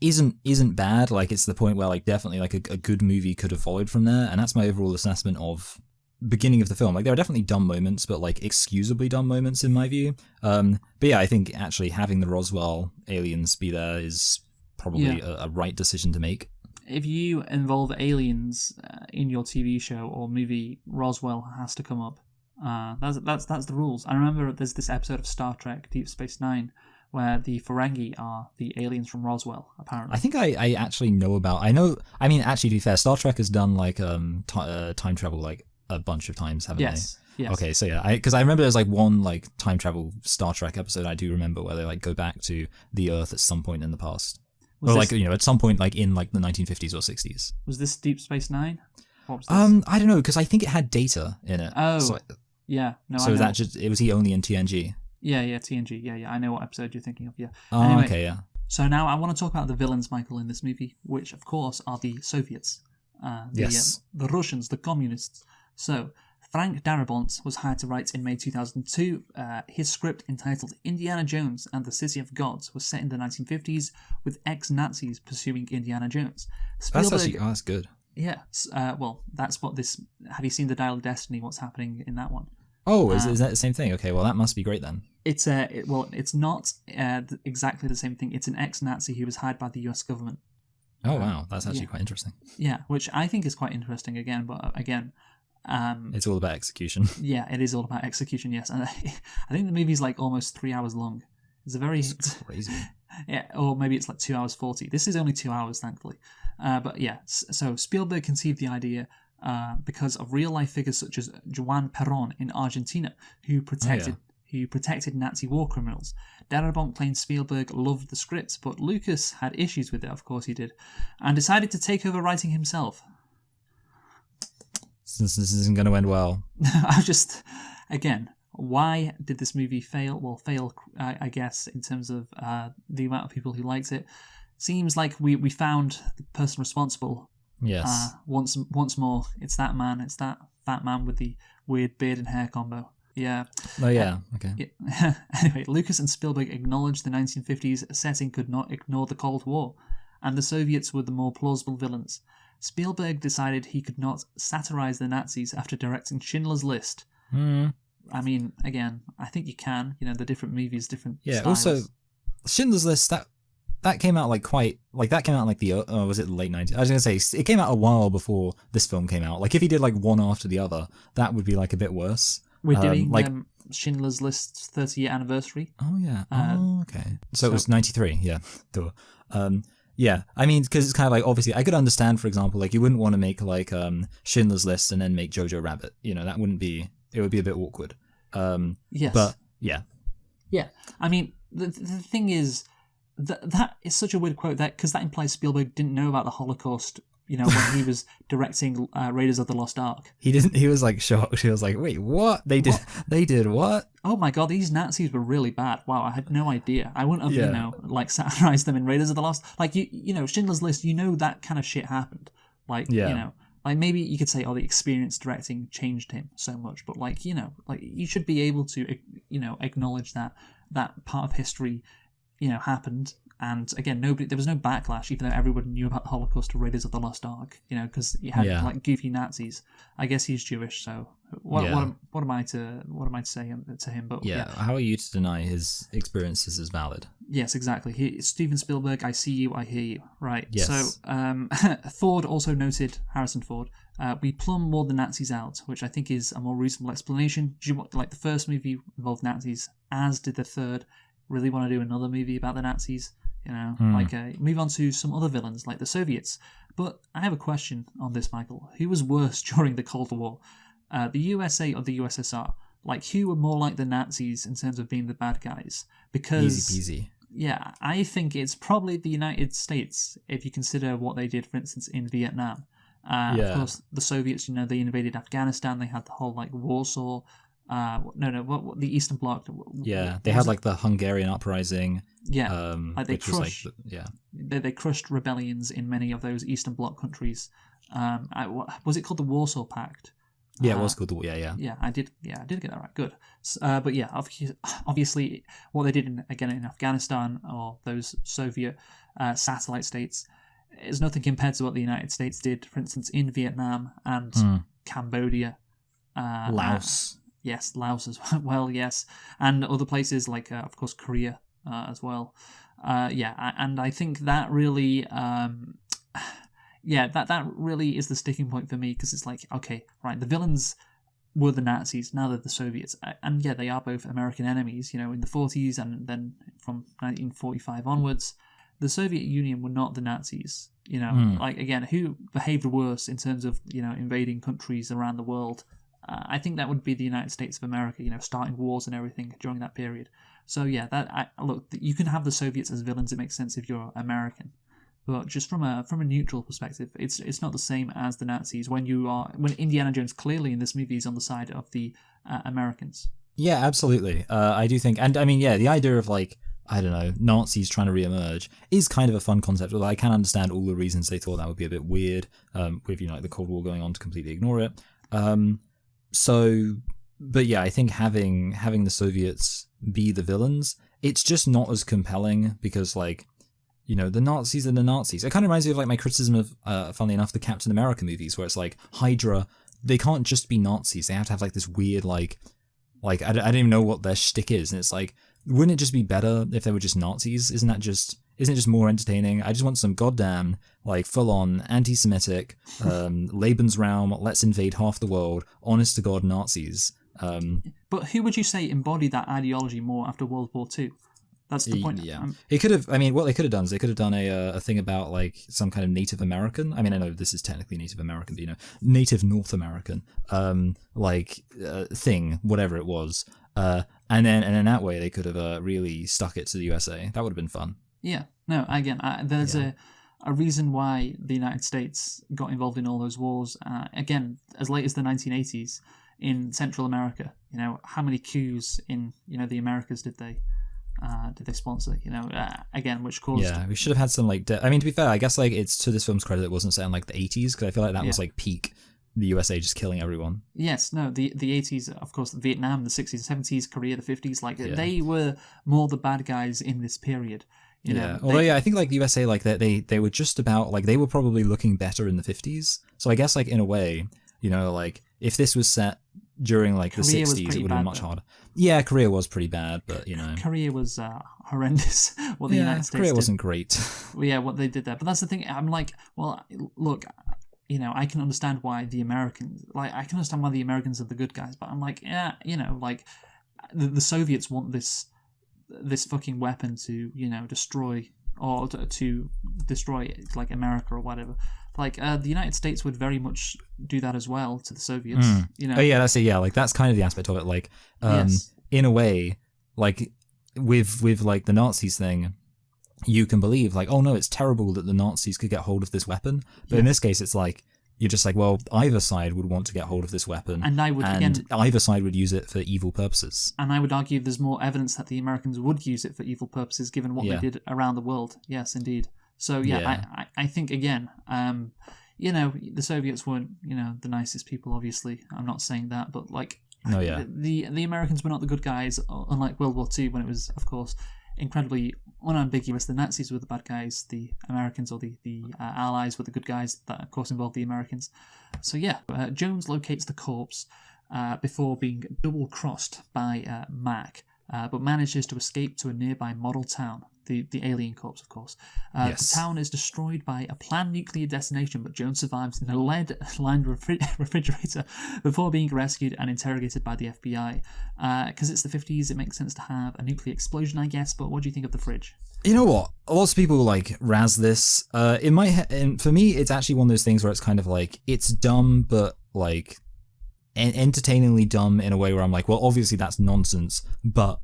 isn't bad. Like it's the point where like definitely like a good movie could have followed from there, and that's my overall assessment of beginning of the film. Like there are definitely dumb moments, but like excusably dumb moments in my view. But yeah, I think actually having the Roswell aliens be there is probably a right decision to make. If you involve aliens in your TV show or movie, Roswell has to come up. That's the rules. I remember there's this episode of Star Trek Deep Space Nine where the Ferengi are the aliens from Roswell, apparently. I think I actually know about. I mean, actually, to be fair, Star Trek has done like time travel like a bunch of times, haven't they? Yes. Okay, so yeah, because I remember there's like one like time travel Star Trek episode I do remember where they like go back to the Earth at some point in the past. Like at some point like in like the 1950s or 60s. Was this Deep Space Nine? What was this? I don't know, because I think it had Data in it. Oh, so, yeah. No, so that just was he only in TNG? Yeah, TNG. Yeah. I know what episode you're thinking of. Yeah. Oh, anyway, okay, yeah. So now I want to talk about the villains, Michael, in this movie, which of course are the Soviets, the Russians, the communists. So Frank Darabont was hired to write in May 2002. His script, entitled Indiana Jones and the City of Gods, was set in the 1950s with ex-Nazis pursuing Indiana Jones. Spielberg, That's good. Yeah, well, that's what this... Have you seen The Dial of Destiny, what's happening in that one? Oh, is that the same thing? Okay, well that must be great then. It's it's not exactly the same thing. It's an ex-Nazi who was hired by the U.S. government. Oh wow, that's actually quite interesting. Yeah, which I think is quite interesting again. But again, It's all about execution. yeah, it is all about execution. Yes, and I think the movie's like almost 3 hours long. It's a very Crazy. yeah, or maybe it's like 2 hours 40. This is only 2 hours, thankfully. But yeah, so Spielberg conceived the idea because of real life figures such as Juan Perón in Argentina, who protected Nazi war criminals. Darabont claims Spielberg loved the script, but Lucas had issues with it, of course he did, and decided to take over writing himself. Since this isn't going to end well. I just, again, why did this movie fail? Well, fail, I guess, in terms of the amount of people who liked it. Seems like we found the person responsible. Yes. Once more, it's that man. It's that fat man with the weird beard and hair combo. Yeah. Oh yeah. Okay. Yeah. Anyway, Lucas and Spielberg acknowledged the 1950s setting could not ignore the Cold War, and the Soviets were the more plausible villains. Spielberg decided he could not satirize the Nazis after directing Schindler's List. I mean, again, I think you can. You know, the different movies, different styles. Also, Schindler's List, that came out like that came out in like the was it the late 90s? I was gonna say it came out a while before this film came out. Like if he did like one after the other, that would be like a bit worse. We're doing Schindler's List 30-year anniversary. Oh yeah. Okay. So it was 93. Yeah. Duh. Yeah, I mean, because it's kind of like, obviously, I could understand, for example, like, you wouldn't want to make, like, Schindler's List and then make Jojo Rabbit. You know, that wouldn't be, it would be a bit awkward. Yes. But, yeah. Yeah. I mean, the thing is, that is such a weird quote, that because that implies Spielberg didn't know about the Holocaust, you know, when he was directing Raiders of the Lost Ark. He didn't, he was, like, shocked. He was like, wait, what? They did what? Oh my god, these Nazis were really bad. Wow, I had no idea. I wouldn't have, you know, like, satirized them in Raiders of the Lost. Like, you know, Schindler's List, you know that kind of shit happened. Like, you know, like, maybe you could say, oh, the experience directing changed him so much. But, like, you know, like, you should be able to, you know, acknowledge that part of history, you know, happened. And again, there was no backlash, even though everyone knew about the Holocaust or Raiders of the Lost Ark, you know, because you had like goofy Nazis. I guess he's Jewish, so what am I to say to him? But how are you to deny his experiences as valid? Yes, exactly. Steven Spielberg, I see you, I hear you. Right. Yes. So Ford also noted, Harrison Ford, we plumb more the Nazis out, which I think is a more reasonable explanation. Do you want, like, the first movie involved Nazis, as did the third. Really want to do another movie about the Nazis? You know, like move on to some other villains like the Soviets. But I have a question on this, Michael. Who was worse during the Cold War? The USA or the USSR? Like, who were more like the Nazis in terms of being the bad guys? Because Easy peasy. Yeah, I think it's probably the United States if you consider what they did, for instance, in Vietnam. Of course, the Soviets, you know, they invaded Afghanistan. They had the whole like Warsaw. What the Eastern Bloc? They had like the Hungarian uprising. Yeah, like they crushed. Like they crushed rebellions in many of those Eastern Bloc countries. Was it called the Warsaw Pact? Yeah, it was called the Yeah, I did get that right. Good. But yeah, obviously, what they did in Afghanistan or those Soviet satellite states is nothing compared to what the United States did, for instance, in Vietnam and Cambodia, Laos. Yes, Laos as well. Yes, and other places like, of course, Korea as well. And I think that really, that really is the sticking point for me, because it's like, okay, right, the villains were the Nazis, now they're the Soviets, and yeah, they are both American enemies. You know, in the 40s and then from 1945 onwards, the Soviet Union were not the Nazis. You know, like, again, who behaved worse in terms of, you know, invading countries around the world? I think that would be the United States of America, you know, starting wars and everything during that period. So yeah, look, you can have the Soviets as villains. It makes sense if you're American, but just from a neutral perspective, it's not the same as the Nazis. When Indiana Jones clearly in this movie is on the side of the Americans. Yeah, absolutely. I do think, and I mean, yeah, the idea of, like, I don't know, Nazis trying to reemerge is kind of a fun concept. Although I can understand all the reasons they thought that would be a bit weird, with, you know, like the Cold War going on, to completely ignore it. So, but yeah, I think having the Soviets be the villains, it's just not as compelling, because, like, you know, the Nazis are the Nazis. It kind of reminds me of, like, my criticism of, funnily enough, the Captain America movies, where it's like, Hydra, they can't just be Nazis. They have to have, like, this weird, like, Like, I don't even know what their shtick is. And it's like, wouldn't it just be better if they were just Nazis? Isn't it just more entertaining? I just want some goddamn, like, full-on anti-Semitic, Lebensraum, let's invade half the world, honest-to-God Nazis. But who would you say embodied that ideology more after World War II? That's the point. Yeah. It could have, I mean, what they could have done is they could have done a thing about, like, some kind of Native American. I mean, I know this is technically Native American, but, Native North American, thing, whatever it was. And then that way they could have really stuck it to the USA. That would have been fun. Yeah. No, again, there's a reason why the United States got involved in all those wars. Again, as late as the 1980s in Central America, how many coups in, the Americas did they sponsor, again, which caused... Yeah, we should have had some, like... I mean, to be fair, I guess, like, it's to this film's credit it wasn't set in, like, the 80s, because I feel like that was, like, peak the USA just killing everyone. Yes, no, the 80s, of course, Vietnam, the 60s, 70s, Korea, the 50s, like, they were more the bad guys in this period. Although, I think, like, the USA, like, they were just about, like, they were probably looking better in the 50s. So I guess, like, in a way, like, if this was set during, like, the 60s, it would have been much harder. Yeah, Korea was pretty bad, but, Korea was horrendous, what the United States Korea did. wasn't great. Well, yeah, what they did there. But that's the thing, I'm like, well, look... I can understand why the Americans, are the good guys, but I'm like, yeah, like, the Soviets want this fucking weapon to, destroy, or to destroy, like, America or whatever. Like, the United States would very much do that as well to the Soviets, Oh, yeah, that's it, yeah, like, that's kind of the aspect of it, like, yes. In a way, like, with, like, the Nazis thing, you can believe, like, oh no, it's terrible that the Nazis could get hold of this weapon. But in this case, it's like, you're just like, well, either side would want to get hold of this weapon. And either side would use it for evil purposes. And I would argue there's more evidence that the Americans would use it for evil purposes, given what they did around the world. Yes, indeed. So, I think, again, the Soviets weren't, the nicest people, obviously. I'm not saying that, but, like, the Americans were not the good guys, unlike World War II, when it was, of course, incredibly unambiguous. The Nazis were the bad guys, the Americans or the Allies were the good guys. That, of course, involved the Americans. So, Jones locates the corpse before being double-crossed by Mac, but manages to escape to a nearby model town. The alien corpse, of course. The town is destroyed by a planned nuclear detonation, but Jones survives in a lead-lined refrigerator before being rescued and interrogated by the FBI. Because it's the 50s, it makes sense to have a nuclear explosion, I guess, but what do you think of the fridge? You know what? Lots of people, like, razz this. And for me, it's actually one of those things where it's kind of like, it's dumb, but, like, entertainingly dumb in a way where I'm like, well, obviously that's nonsense, but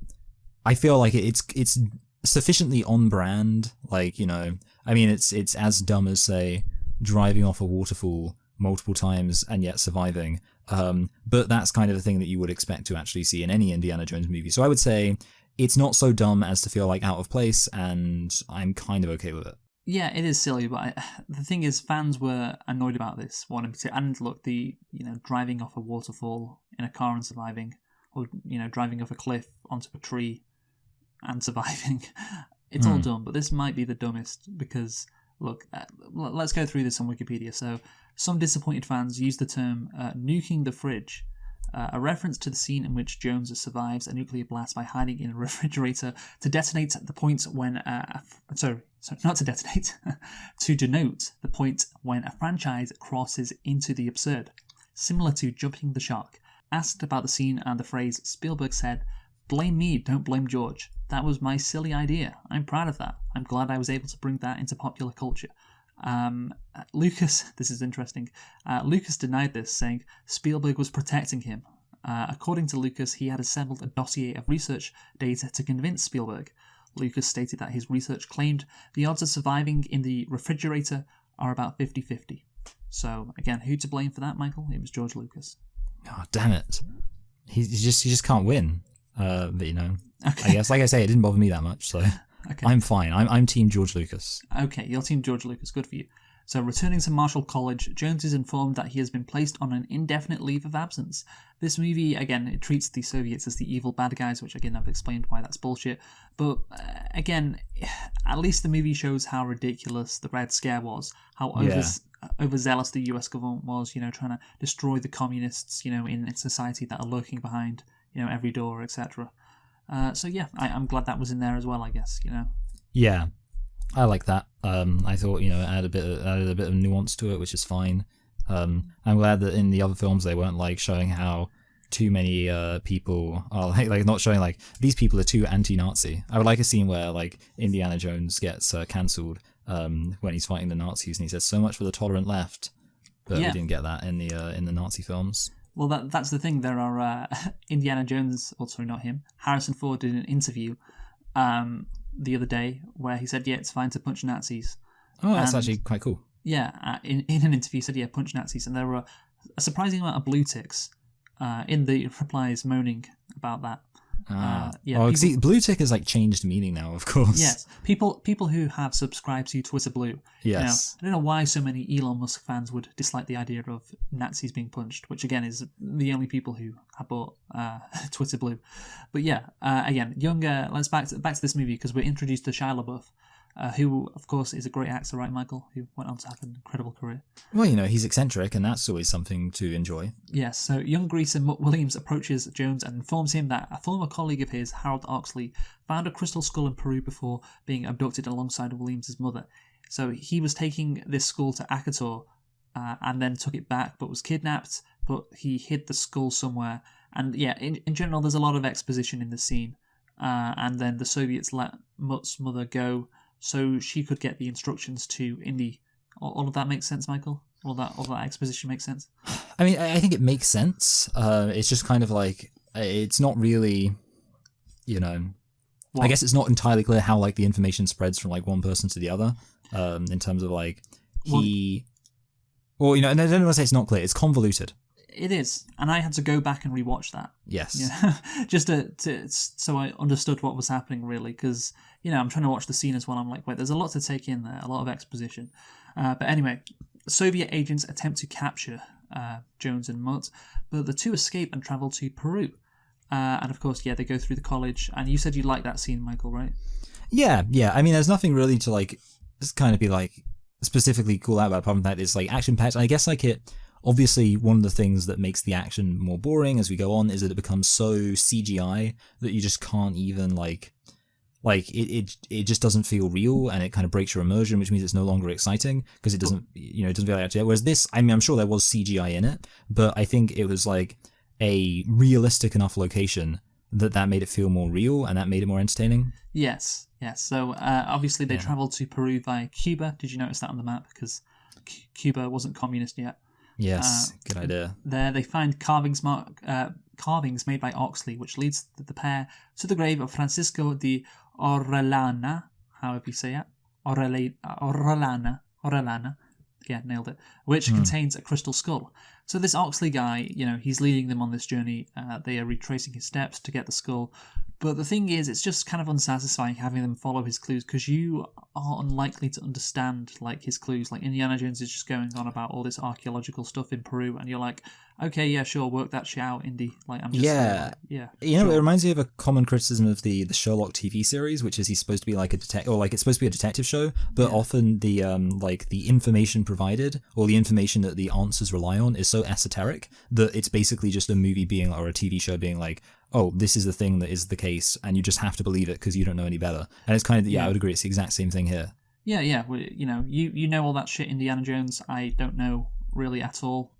I feel like it's sufficiently on brand, like, I mean, it's as dumb as, say, driving off a waterfall multiple times and yet surviving, but that's kind of the thing that you would expect to actually see in any Indiana Jones movie. So I would say it's not so dumb as to feel like out of place, and I'm kind of okay with it. Yeah, it is silly, but the thing is, fans were annoyed about this one in particular. And look, the driving off a waterfall in a car and surviving, or driving off a cliff onto a tree and surviving. It's all dumb, but this might be the dumbest because, look, let's go through this on Wikipedia. So, some disappointed fans use the term nuking the fridge, a reference to the scene in which Jones survives a nuclear blast by hiding in a refrigerator to detonate the point when not to detonate, to denote the point when a franchise crosses into the absurd, similar to jumping the shark. Asked about the scene and the phrase, Spielberg said, "Blame me, don't blame George. That was my silly idea. I'm proud of that. I'm glad I was able to bring that into popular culture." Lucas, this is interesting, Lucas denied this, saying Spielberg was protecting him. According to Lucas, he had assembled a dossier of research data to convince Spielberg. Lucas stated that his research claimed the odds of surviving in the refrigerator are about 50-50. So, again, who to blame for that, Michael? It was George Lucas. Oh, damn it. He just can't win. But, Okay. I guess, like I say, it didn't bother me that much, so Okay. I'm fine. I'm Team George Lucas. Okay, you're Team George Lucas. Good for you. So, returning to Marshall College, Jones is informed that he has been placed on an indefinite leave of absence. This movie, again, it treats the Soviets as the evil bad guys, which, again, I've explained why that's bullshit. But, again, at least the movie shows how ridiculous the Red Scare was, how overzealous the US government was, trying to destroy the communists, in society that are lurking behind, every door, etc. So yeah, I'm glad that was in there as well, I guess. Yeah, I like that. I thought it added a bit of nuance to it, which is fine. I'm glad that in the other films they weren't like showing how too many people are like not showing like these people are too anti-Nazi. I would like a scene where like Indiana Jones gets cancelled when he's fighting the Nazis, and he says so much for the tolerant left, but we didn't get that in the Nazi films. Well, that's the thing. There are Indiana Jones, or sorry, not him. Harrison Ford did an interview the other day where he said, "Yeah, it's fine to punch Nazis." Oh, that's actually quite cool. Yeah, in an interview, he said, "Yeah, punch Nazis," and there were a surprising amount of blue ticks in the replies moaning about that. See, blue tick has like changed meaning now, of course. Yes, people who have subscribed to Twitter Blue. Yes. I don't know why so many Elon Musk fans would dislike the idea of Nazis being punched, which again is the only people who have bought Twitter Blue. But yeah, again, younger. Let's back to this movie because we're introduced to Shia LaBeouf. Who, of course, is a great actor, right, Michael? Who went on to have an incredible career. Well, he's eccentric, and that's always something to enjoy. Yes, so young Greason Williams approaches Jones and informs him that a former colleague of his, Harold Oxley, found a crystal skull in Peru before being abducted alongside Williams' mother. So he was taking this skull to Akator and then took it back, but was kidnapped, but he hid the skull somewhere. And yeah, in general, there's a lot of exposition in the scene. And then the Soviets let Mutt's mother go so she could get the instructions to Indy. All of that makes sense, Michael? All that exposition makes sense? I mean, I think it makes sense. It's just kind of like, it's not really, I guess it's not entirely clear how like the information spreads from like one person to the other, in terms of like and I don't want to say it's not clear, it's convoluted. It is, and I had to go back and rewatch that. Yes. Just to so I understood what was happening, really, because, I'm trying to watch the scene as well. I'm like, wait, there's a lot to take in there, a lot of exposition. But anyway, Soviet agents attempt to capture Jones and Mutt, but the two escape and travel to Peru. And of course, they go through the college. And you said you liked that scene, Michael, right? Yeah. I mean, there's nothing really to like, just kind of be like specifically cool out about it, apart from that it's like action-packed. I guess like it. Obviously, one of the things that makes the action more boring as we go on is that it becomes so CGI that you just can't even it just doesn't feel real, and it kind of breaks your immersion, which means it's no longer exciting because it doesn't feel like actually. Whereas this, I mean, I'm sure there was CGI in it, but I think it was like a realistic enough location that made it feel more real and that made it more entertaining. Yes. So obviously they traveled to Peru via Cuba. Did you notice that on the map? Because Cuba wasn't communist yet. Yes, good idea. There they find carvings made by Oxley, which leads the pair to the grave of Francisco de Orellana, however you say it, Orellana. Yeah, nailed it. Which contains a crystal skull. So this Oxley guy, he's leading them on this journey. They are retracing his steps to get the skull. But the thing is, it's just kind of unsatisfying having them follow his clues because you are unlikely to understand his clues. Like Indiana Jones is just going on about all this archaeological stuff in Peru, and you're like, okay, yeah, sure, work that shit out, Indy. I'm just yeah. It reminds me of a common criticism of the Sherlock TV series, which is he's supposed to be like a detective, or it's supposed to be a detective show, but often the the information provided or the information that the answers rely on is so esoteric that it's basically just a movie being or a TV show being like, oh, this is the thing that is the case, and you just have to believe it because you don't know any better. And it's kind of I would agree, it's the exact same thing here. Yeah. Well, you know all that shit, Indiana Jones. I don't know really at all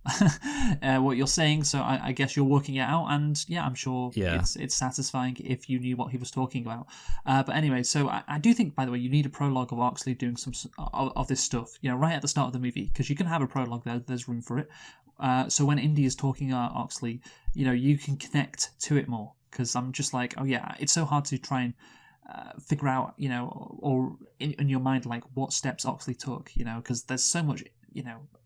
what you're saying, so I guess you're working it out, and I'm sure it's satisfying if you knew what he was talking about. But anyway, so I do think, by the way, you need a prologue of Oxley doing some of this stuff, right at the start of the movie, because you can have a prologue there. There's room for it. So when Indy is talking Oxley, you can connect to it more, because I'm just like, oh yeah, it's so hard to try and figure out, or in your mind, like what steps Oxley took, because there's so much,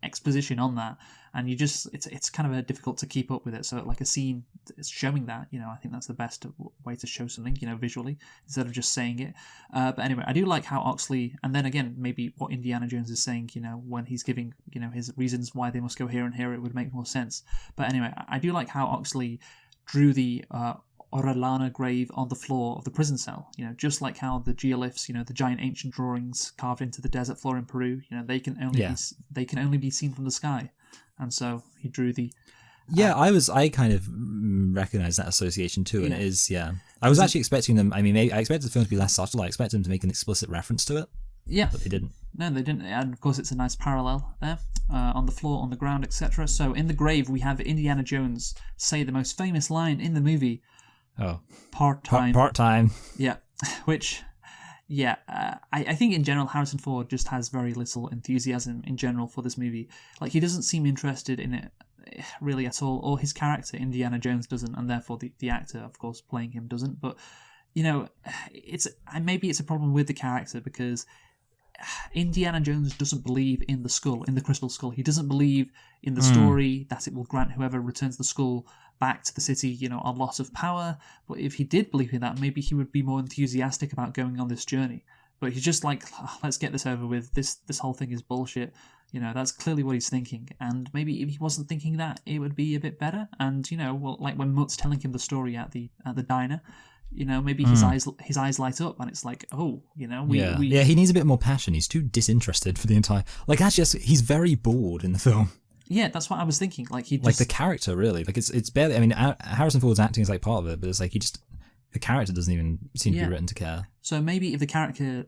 exposition on that, and it's kind of difficult to keep up with it. So like a scene is showing that, I think that's the best way to show something, visually, instead of just saying it. But anyway, I do like how Oxley, and then again, maybe what Indiana Jones is saying, when he's giving, his reasons why they must go here and here, it would make more sense. But anyway, I do like how Oxley drew the Orellana grave on the floor of the prison cell, just like how the geoliths, the giant ancient drawings carved into the desert floor in Peru, they can only be seen from the sky, and so he drew the. I kind of recognize that association too, and Yeah. it is, yeah. I was actually expecting them. I mean, I expected the film to be less subtle. I expected them to make an explicit reference to it, Yeah. but they didn't. No, they didn't. And of course, it's a nice parallel there on the floor, on the ground, etc. So in the grave, we have Indiana Jones say the most famous line in the movie, Oh, part-time. part-time. Yeah, which, yeah, I think in general Harrison Ford just has very little enthusiasm in general for this movie. Like, he doesn't seem interested in it really at all, or his character Indiana Jones doesn't, and therefore the actor, of course, playing him doesn't. But you know, maybe it's a problem with the character because Indiana Jones doesn't believe in the skull, in the crystal skull. He doesn't believe in the story that it will grant whoever returns the skull back to the city, you know, a lot of power. But if he did believe in that, maybe he would be more enthusiastic about going on this journey. But he's just like, "Oh, let's get this over with. This whole thing is bullshit." You know, that's clearly what he's thinking. And maybe if he wasn't thinking that, it would be a bit better. And you know, well, like when Mutt's telling him the story at the diner, you know, maybe his eyes light up, and it's like, oh, you know, yeah, he needs a bit more passion. He's too disinterested for the entire. Like, actually, he's very bored in the film. Yeah, that's what I was thinking. Like, he just, Like the character, really. Like it's barely. I mean, Harrison Ford's acting is like part of it, but it's like the character doesn't even seem to be written to care. So maybe if the character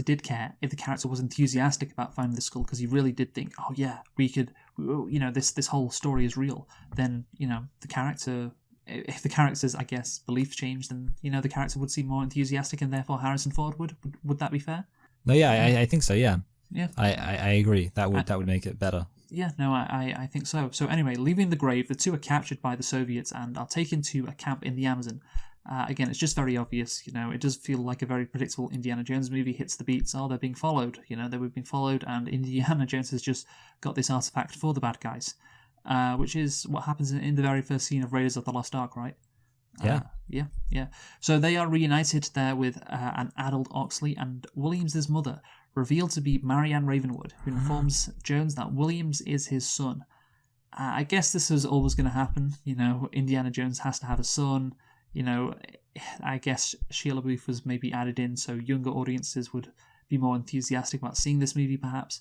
did care, if the character was enthusiastic about finding the skull, because he really did think, oh yeah, we could, you know, this whole story is real, then, you know, the character, if the character's, I guess, beliefs changed, then, you know, the character would seem more enthusiastic, and therefore Harrison Ford would that be fair? No, yeah, I think so. Yeah, Yeah. I agree. That would make it better. Yeah, no, I think so. So anyway, leaving the grave, the two are captured by the Soviets and are taken to a camp in the Amazon. Again, it's just very obvious, you know, it does feel like a very predictable Indiana Jones movie. Hits the beats, they're being followed, you know, they were being followed, and Indiana Jones has just got this artifact for the bad guys, which is what happens in the very first scene of Raiders of the Lost Ark, right? Yeah. So they are reunited there with an adult Oxley, and Williams' mother, revealed to be Marianne Ravenwood, who informs Jones that Williams is his son. I guess this was always going to happen, you know, Indiana Jones has to have a son. You know, I guess Shia LaBeouf was maybe added in so younger audiences would be more enthusiastic about seeing this movie, perhaps.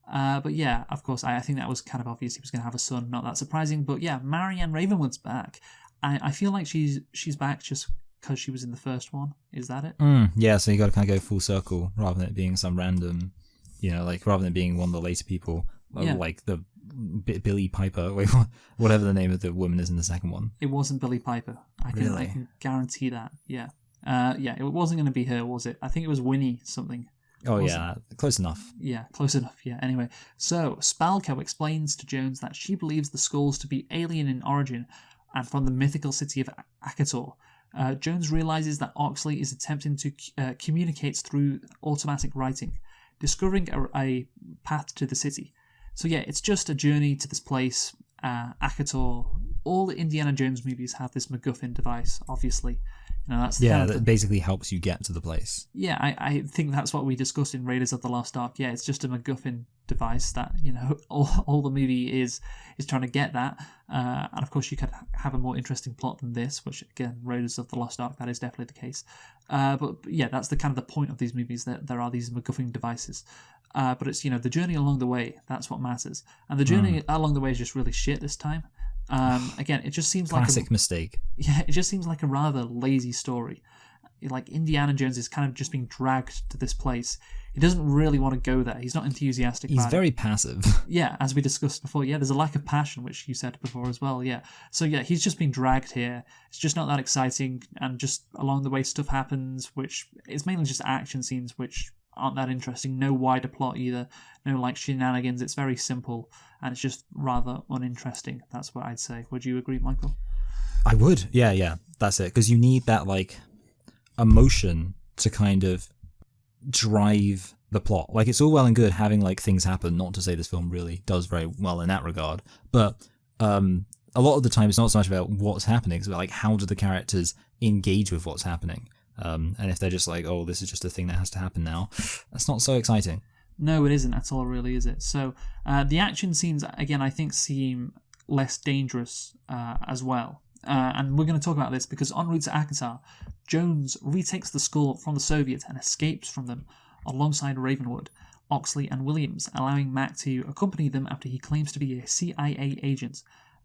But yeah, of course, I think that was kind of obvious he was going to have a son. Not that surprising. But yeah, Marianne Ravenwood's back. I feel like she's back just because she was in the first one. Is that it? Yeah, so you got to kind of go full circle rather than it being some random, you know, like rather than being one of the later people, like the Billy Piper, whatever the name of the woman is in the second one. It wasn't Billy Piper. I can guarantee that. Yeah. It wasn't going to be her, was it? I think it was Winnie something. Oh, yeah, close enough. Yeah, close enough, yeah. Anyway, so Spalko explains to Jones that she believes the skulls to be alien in origin and from the mythical city of Akator. Jones realizes that Oxley is attempting to communicate through automatic writing, discovering a path to the city. So yeah, it's just a journey to this place, Akator. All the Indiana Jones movies have this MacGuffin device, obviously. You know, that's that basically helps you get to the place. Yeah, I think that's what we discussed in Raiders of the Lost Ark. Yeah, it's just a MacGuffin device that, you know, all the movie is trying to get that. And of course, you could have a more interesting plot than this, which again, Raiders of the Lost Ark, that is definitely the case. But yeah, that's the kind of the point of these movies, that there are these MacGuffin devices. But it's, you know, the journey along the way, that's what matters. And the journey along the way is just really shit this time. Again, it just seems like classic mistake. Yeah, it just seems like a rather lazy story. Like, Indiana Jones is kind of just being dragged to this place. He doesn't really want to go there. He's not enthusiastic. He's very passive. Yeah, as we discussed before. Yeah, there's a lack of passion, which you said before as well. Yeah. So yeah, he's just being dragged here. It's just not that exciting, and just along the way stuff happens, which is mainly just action scenes, which aren't that interesting. No wider plot either. No like shenanigans. It's very simple, and it's just rather uninteresting. That's what I'd say. Would you agree, Michael? I would. Yeah. That's it. Because you need that like emotion to kind of drive the plot. Like, it's all well and good having like things happen. Not to say this film really does very well in that regard, but a lot of the time it's not so much about what's happening. It's about like how do the characters engage with what's happening. And if they're just like, oh, this is just a thing that has to happen now, that's not so exciting. No, it isn't at all, really, is it? So the action scenes, again, I think seem less dangerous as well. And we're going to talk about this because en route to Akatar, Jones retakes the skull from the Soviets and escapes from them alongside Ravenwood, Oxley and Williams, allowing Mac to accompany them after he claims to be a CIA agent.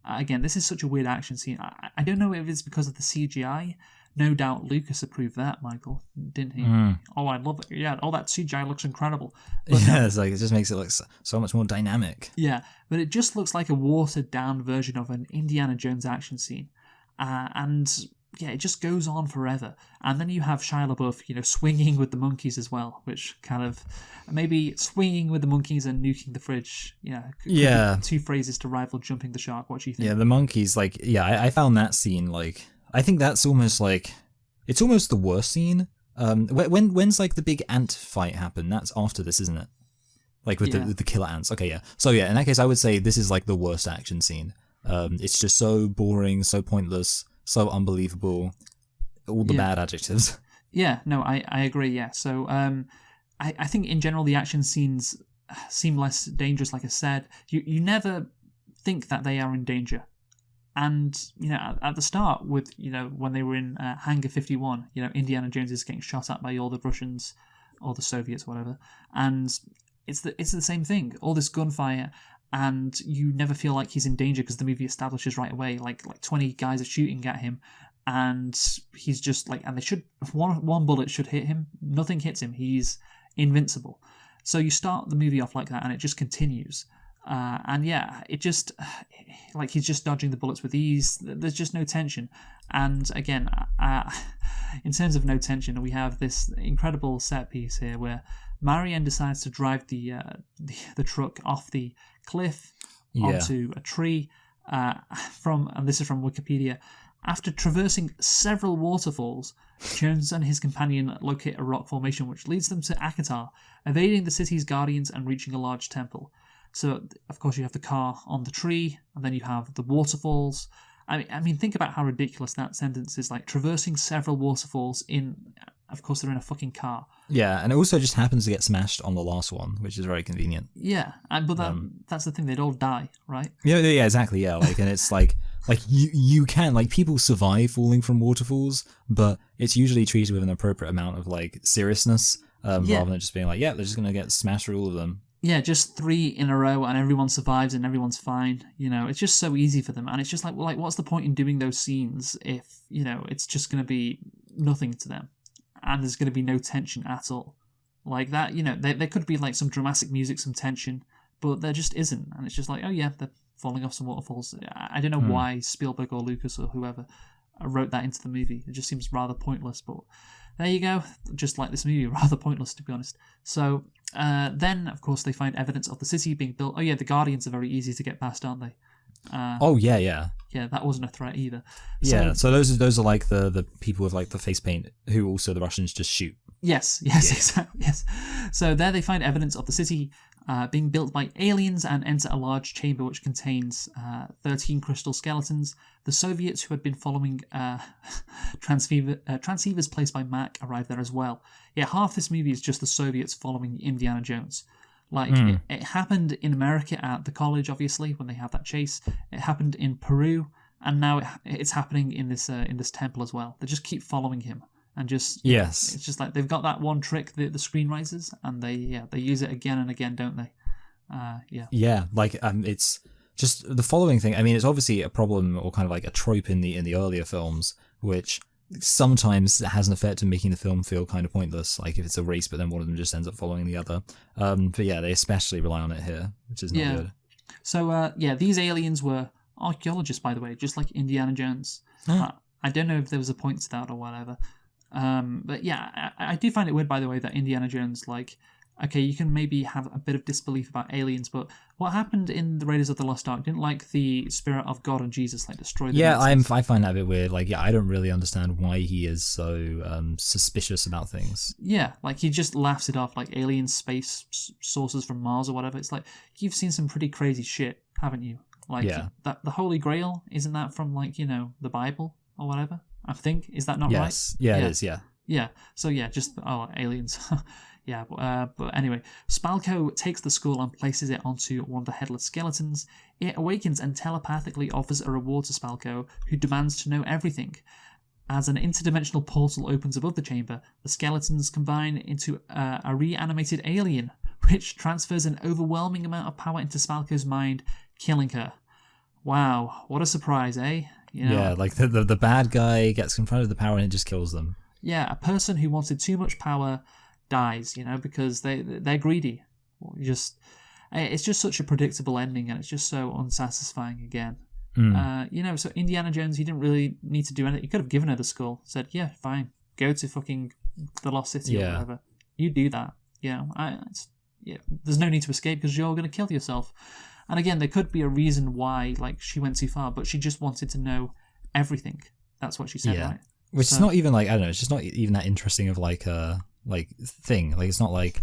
Again, this is such a weird action scene. I don't know if it's because of the CGI. No doubt Lucas approved that, Michael, didn't he? Oh, I love it. Yeah, all that CGI looks incredible. But yeah, it's like it just makes it look so much more dynamic. yeah, but it just looks like a watered down version of an Indiana Jones action scene. And yeah, it just goes on forever. And then you have Shia LaBeouf, swinging with the monkeys as well, which kind of maybe swinging with the monkeys and nuking the fridge. Could be two phrases to rival jumping the shark. What do you think? Yeah, the monkeys, I found that scene I think that's almost it's almost the worst scene. When's the big ant fight happen? That's after this, isn't it? With the killer ants. Okay, yeah. So yeah, in that case, I would say this is the worst action scene. It's just so boring, so pointless, so unbelievable. All the bad adjectives. Yeah, no, I agree. Yeah, so I think in general the action scenes seem less dangerous. Like I said, you never think that they are in danger. And, at the start with, when they were in Hangar 51, Indiana Jones is getting shot at by all the Russians or the Soviets, whatever. And it's the same thing. All this gunfire, and you never feel like he's in danger because the movie establishes right away, like 20 guys are shooting at him. And he's just and they should, one bullet should hit him. Nothing hits him. He's invincible. So you start the movie off like that and it just continues. And yeah, it just he's just dodging the bullets with ease. There's just no tension. And again, in terms of no tension, we have this incredible set piece here where Marianne decides to drive the truck off the cliff onto a tree. And this is from Wikipedia. After traversing several waterfalls, Jones and his companion locate a rock formation which leads them to Akatar, evading the city's guardians and reaching a large temple. So, of course, you have the car on the tree, and then you have the waterfalls. I mean, think about how ridiculous that sentence is. Traversing several waterfalls of course, they're in a fucking car. Yeah, and it also just happens to get smashed on the last one, which is very convenient. Yeah, but that's the thing. They'd all die, right? Yeah, exactly. Yeah, and it's you can people survive falling from waterfalls, but it's usually treated with an appropriate amount of seriousness, rather than just being they're just gonna get smashed through all of them. Yeah, just 3 in a row and everyone survives and everyone's fine. It's just so easy for them. And it's just what's the point in doing those scenes if, it's just going to be nothing to them and there's going to be no tension at all. That, there could be some dramatic music, some tension, but there just isn't. And it's just oh yeah, they're falling off some waterfalls. I don't know why Spielberg or Lucas or whoever wrote that into the movie. It just seems rather pointless, but there you go. Just like this movie, rather pointless, to be honest. So then, of course, they find evidence of the city being built. Oh yeah, the Guardians are very easy to get past, aren't they? Yeah, that wasn't a threat either. So those are the people with the face paint who also the Russians just shoot. Yes, exactly. Yes. So there they find evidence of the city being built by aliens and enter a large chamber which contains 13 crystal skeletons. The Soviets who had been following transceivers placed by Mac arrive there as well. Yeah, half this movie is just the Soviets following Indiana Jones. It happened in America at the college, obviously, when they have that chase. It happened in Peru, and now it's happening in this temple as well. They just keep following him. And just it's just they've got that one trick, the screenwriters, and they use it again and again, don't they? It's just the following thing. I mean, it's obviously a problem or kind of a trope in the earlier films, which sometimes has an effect of making the film feel kind of pointless. If it's a race, but then one of them just ends up following the other. But yeah, they especially rely on it here, which is not good. So these aliens were archaeologists, by the way, just like Indiana Jones. I don't know if there was a point to that or whatever. But yeah, I do find it weird, by the way, that Indiana Jones, okay, you can maybe have a bit of disbelief about aliens, but what happened in the Raiders of the Lost Ark didn't the spirit of God and Jesus destroy the Nazis? I find that a bit weird. I don't really understand why he is so suspicious about things. Yeah, he just laughs it off, alien space sources from Mars or whatever. It's you've seen some pretty crazy shit, haven't you? That the Holy Grail, isn't that from the Bible or whatever? I think, is that not right? Yeah, it is, yeah. Yeah, so yeah, just, aliens. Yeah, but anyway, Spalko takes the skull and places it onto one of the headless skeletons. It awakens and telepathically offers a reward to Spalko, who demands to know everything. As an interdimensional portal opens above the chamber, the skeletons combine into a reanimated alien, which transfers an overwhelming amount of power into Spalko's mind, killing her. Wow, what a surprise, eh? You know, Yeah, like the bad guy gets confronted with the power and it just kills them. yeah, a person who wanted too much power dies, because they're greedy. It's just such a predictable ending, and it's just so unsatisfying again. So Indiana Jones, he didn't really need to do anything. He could have given her the skull, said, "Yeah, fine, go to fucking the Lost City or whatever. You do that." There's no need to escape because you're going to kill yourself. And again, there could be a reason why, like, she went too far, but she just wanted to know everything. That's what she said, right? Which is not even like, I don't know, it's just not even that interesting of like a thing. Like, it's not like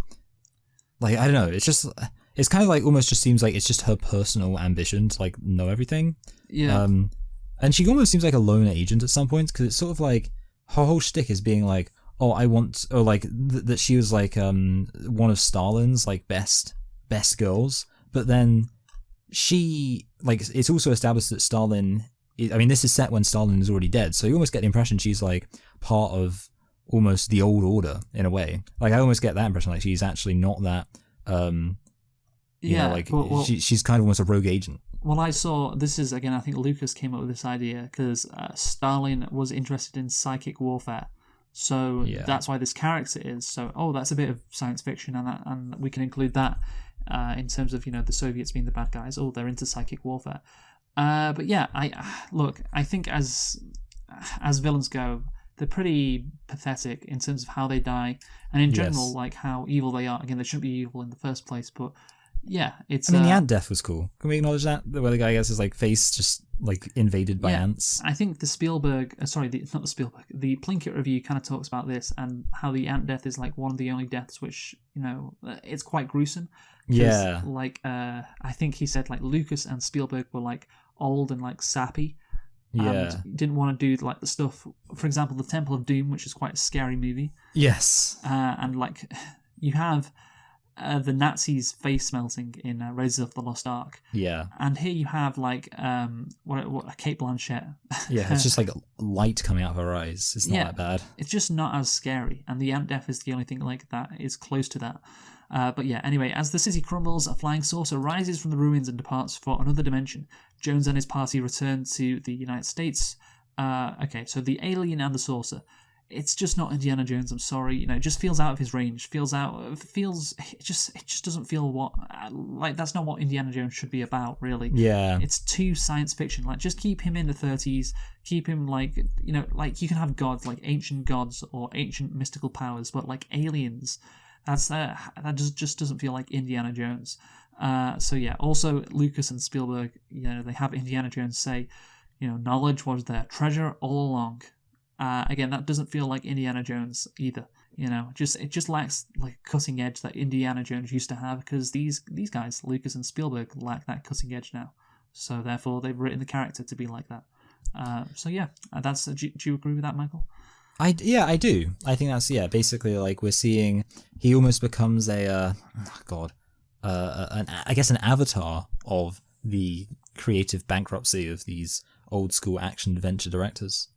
I don't know, it's kind of like almost just seems like it's just her personal ambition to like know everything. Yeah. And she almost seems like a lone agent at some points, because it's sort of like her whole shtick is being like, oh, I want, or like that she was like one of Stalin's like best girls, but then she, like, it's also established that Stalin, I mean, this is set when Stalin is already dead, so you almost get the impression she's like part of almost the old order in a way. Like, I almost get that impression, like she's actually not that she's kind of almost a rogue agent. Well, I saw, this is, again, I think Lucas came up with this idea because Stalin was interested in psychic warfare. So that's why this character is. So, that's a bit of science fiction, and we can include that in terms of, the Soviets being the bad guys. Oh, they're into psychic warfare. But yeah, I think as villains go, they're pretty pathetic in terms of how they die, and in general, like how evil they are. Again, they shouldn't be evil in the first place, but yeah, it's. I mean, the ant death was cool. Can we acknowledge that? Where the guy gets his like face just like invaded by ants. I think the Plinkett review kind of talks about this and how the ant death is like one of the only deaths which it's quite gruesome. Yeah. Like I think he said like Lucas and Spielberg were like old and like sappy. Yeah. And didn't want to do like the stuff. For example, the Temple of Doom, which is quite a scary movie. Yes. And like you have the Nazis face melting in Raiders of the Lost Ark. Yeah. And here you have like what Kate Blanchett. Yeah, it's just like light coming out of her eyes. It's not that bad. It's just not as scary, and the ant death is the only thing like that is close to that. But yeah, anyway, as the city crumbles, a flying saucer rises from the ruins and departs for another dimension. Jones and his party return to the United States. So the alien and the saucer. It's just not Indiana Jones. I'm sorry, it just feels out of his range. It just doesn't feel that's not what Indiana Jones should be about, really. Yeah, it's too science fiction. Like, just keep him in the 30s. Keep him like you can have gods, like ancient gods or ancient mystical powers, but like aliens. That just doesn't feel like Indiana Jones. So yeah. Also, Lucas and Spielberg, they have Indiana Jones say, knowledge was their treasure all along. Again, that doesn't feel like Indiana Jones either. It just lacks like cutting edge that Indiana Jones used to have, because these guys, Lucas and Spielberg, lack that cutting edge now. So therefore, they've written the character to be like that. That's. Do you agree with that, Michael? I do. I think that's basically like we're seeing he almost becomes I guess an avatar of the creative bankruptcy of these old school action adventure directors.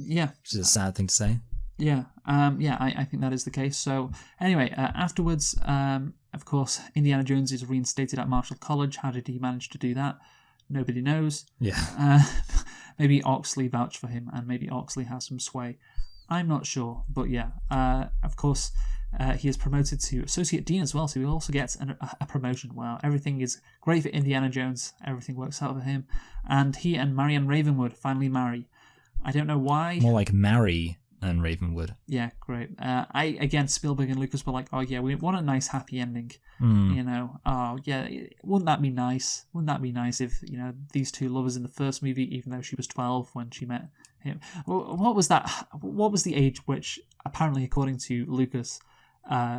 Yeah, which is a sad thing to say. Yeah, I think that is the case. So anyway, afterwards, of course, Indiana Jones is reinstated at Marshall College. How did he manage to do that? Nobody knows. Yeah. Maybe Oxley vouched for him, and maybe Oxley has some sway. I'm not sure, but yeah. Of course, he is promoted to Associate Dean as well, so he also gets a promotion. Wow, everything is great for Indiana Jones. Everything works out for him. And he and Marianne Ravenwood finally marry. I don't know why. More like Mary and Ravenwood. Yeah, great. Spielberg and Lucas were like, oh yeah, we want a nice happy ending. Oh yeah, wouldn't that be nice? Wouldn't that be nice if these two lovers in the first movie, even though she was 12 when she met him. What was that? What was the age which apparently, according to Lucas,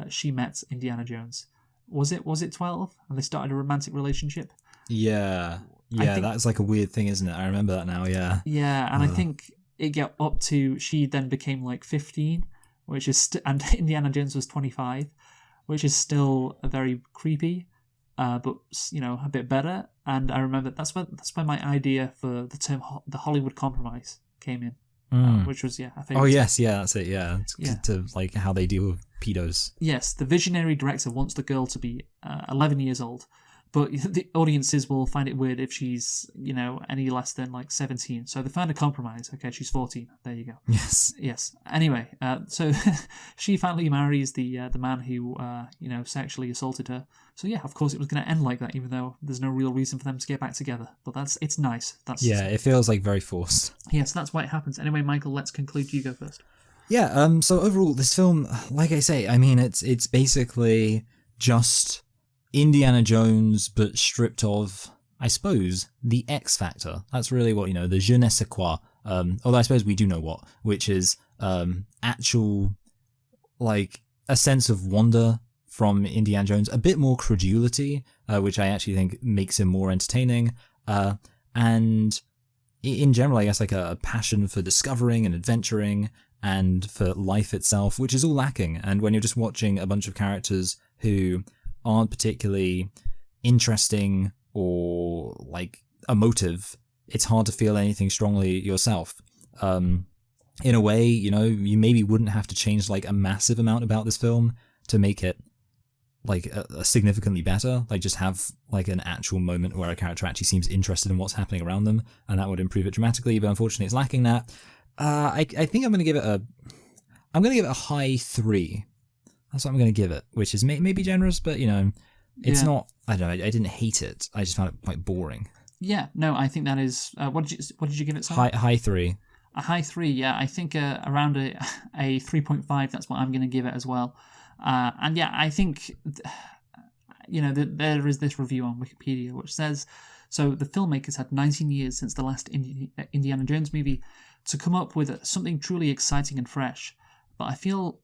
she met Indiana Jones? Was it 12? And they started a romantic relationship? Yeah. Yeah, that's like a weird thing, isn't it? I remember that now, yeah. Yeah, and I think it got up to, she then became like 15, which is, and Indiana Jones was 25, which is still very creepy, but, a bit better. And I remember that's where my idea for the term, the Hollywood compromise came in, which was, a famous. Oh, yes, yeah, that's it, yeah. To like how they deal with pedos. Yes, the visionary director wants the girl to be 11 years old, But the audiences will find it weird if she's, any less than like 17. So they find a compromise. Okay, she's 14. There you go. Yes. Yes. Anyway, so she finally marries the man who, sexually assaulted her. So yeah, of course it was going to end like that, even though there's no real reason for them to get back together. But it's nice. Yeah, it feels like very forced. Yes, that's why it happens. Anyway, Michael, let's conclude. You go first. Yeah. So overall, this film, like I say, I mean, it's basically just Indiana Jones, but stripped of, I suppose, the X factor. That's really what, the je ne sais quoi. Although I suppose we do know what, which is actual, like, a sense of wonder from Indiana Jones, a bit more credulity, which I actually think makes him more entertaining, and in general, I guess, like a passion for discovering and adventuring and for life itself, which is all lacking. And when you're just watching a bunch of characters who aren't particularly interesting or like emotive, it's hard to feel anything strongly yourself. In a way, you maybe wouldn't have to change like a massive amount about this film to make it like a significantly better. Like just have like an actual moment where a character actually seems interested in what's happening around them, and that would improve it dramatically. But unfortunately, it's lacking that. I think I'm going to give it a high 3. That's what I'm going to give it, which is maybe generous, but it's not. I don't know. I didn't hate it. I just found it quite boring. Yeah, no, I think that is. What did you give it? Sam? High 3. A high 3. Yeah, I think around a 3.5. That's what I'm going to give it as well. And yeah, I think there is this review on Wikipedia which says, so the filmmakers had 19 years since the last Indiana Jones movie to come up with something truly exciting and fresh. But I feel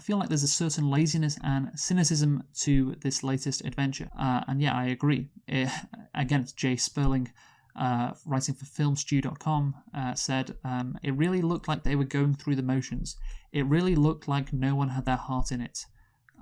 like there's a certain laziness and cynicism to this latest adventure. And yeah, I agree. Again, it's Jay Sperling, writing for filmstew.com, said, it really looked like they were going through the motions. It really looked like no one had their heart in it.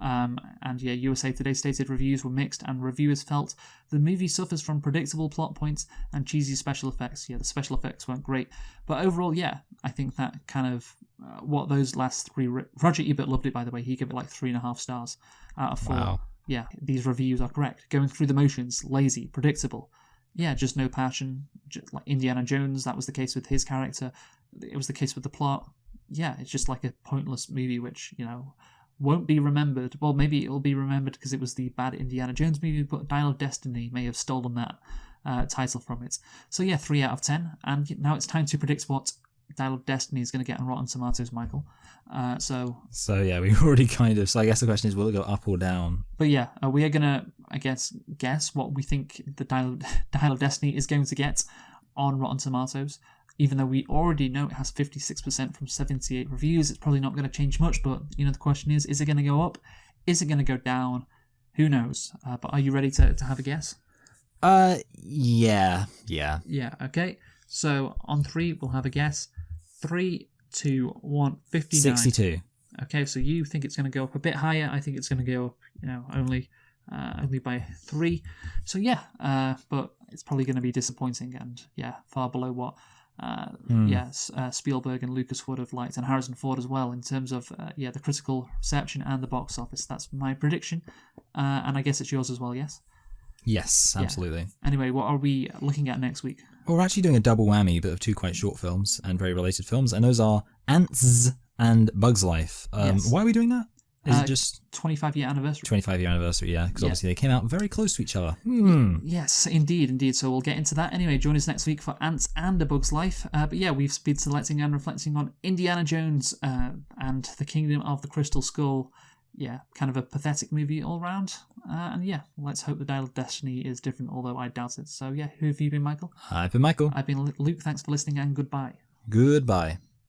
And yeah, USA Today stated reviews were mixed, and reviewers felt the movie suffers from predictable plot points and cheesy special effects. Yeah, the special effects weren't great. But overall, yeah, I think that kind of what those last 3... Roger Ebert loved it, by the way. He gave it like 3.5 stars out of 4. Wow. Yeah, these reviews are correct. Going through the motions, lazy, predictable. Yeah, just no passion. Just like Indiana Jones, that was the case with his character. It was the case with the plot. Yeah, it's just like a pointless movie which, won't be remembered. Well, maybe it'll be remembered because it was the bad Indiana Jones movie, but Dial of Destiny may have stolen that title from it. So yeah, 3 out of 10. And now it's time to predict what Dial of Destiny is going to get on Rotten Tomatoes, Michael. So yeah, we already so I guess the question is, will it go up or down? But yeah, we are going to, I guess what we think the Dial of Destiny is going to get on Rotten Tomatoes. Even though we already know it has 56% from 78 reviews, it's probably not going to change much. But the question is it going to go up? Is it going to go down? Who knows? But are you ready to have a guess? Yeah. Yeah. Okay. So on 3, we'll have a guess. 3, 2, 1, 59. 62. Okay. So you think it's going to go up a bit higher. I think it's going to go up, only by 3. So yeah. But it's probably going to be disappointing and far below what. Spielberg and Lucas would have liked, and Harrison Ford as well, in terms of the critical reception and the box office. That's my prediction, and I guess it's yours as well. Yes, absolutely. Yeah. Anyway, what are we looking at next week? Well, we're actually doing a double whammy, but of 2 quite short films and very related films, and those are Ants and Bug's Life. Yes. Why are we doing that? Is it just 25-year anniversary? 25-year anniversary, yeah, because obviously they came out very close to each other. Yes, indeed. So we'll get into that. Anyway, join us next week for Ants and A Bug's Life. But yeah, we've been selecting and reflecting on Indiana Jones and the Kingdom of the Crystal Skull. Yeah, kind of a pathetic movie all round. And yeah, let's hope the Dial of Destiny is different, although I doubt it. So yeah, who have you been, Michael? I've been Michael. I've been Luke. Thanks for listening, and goodbye. Goodbye.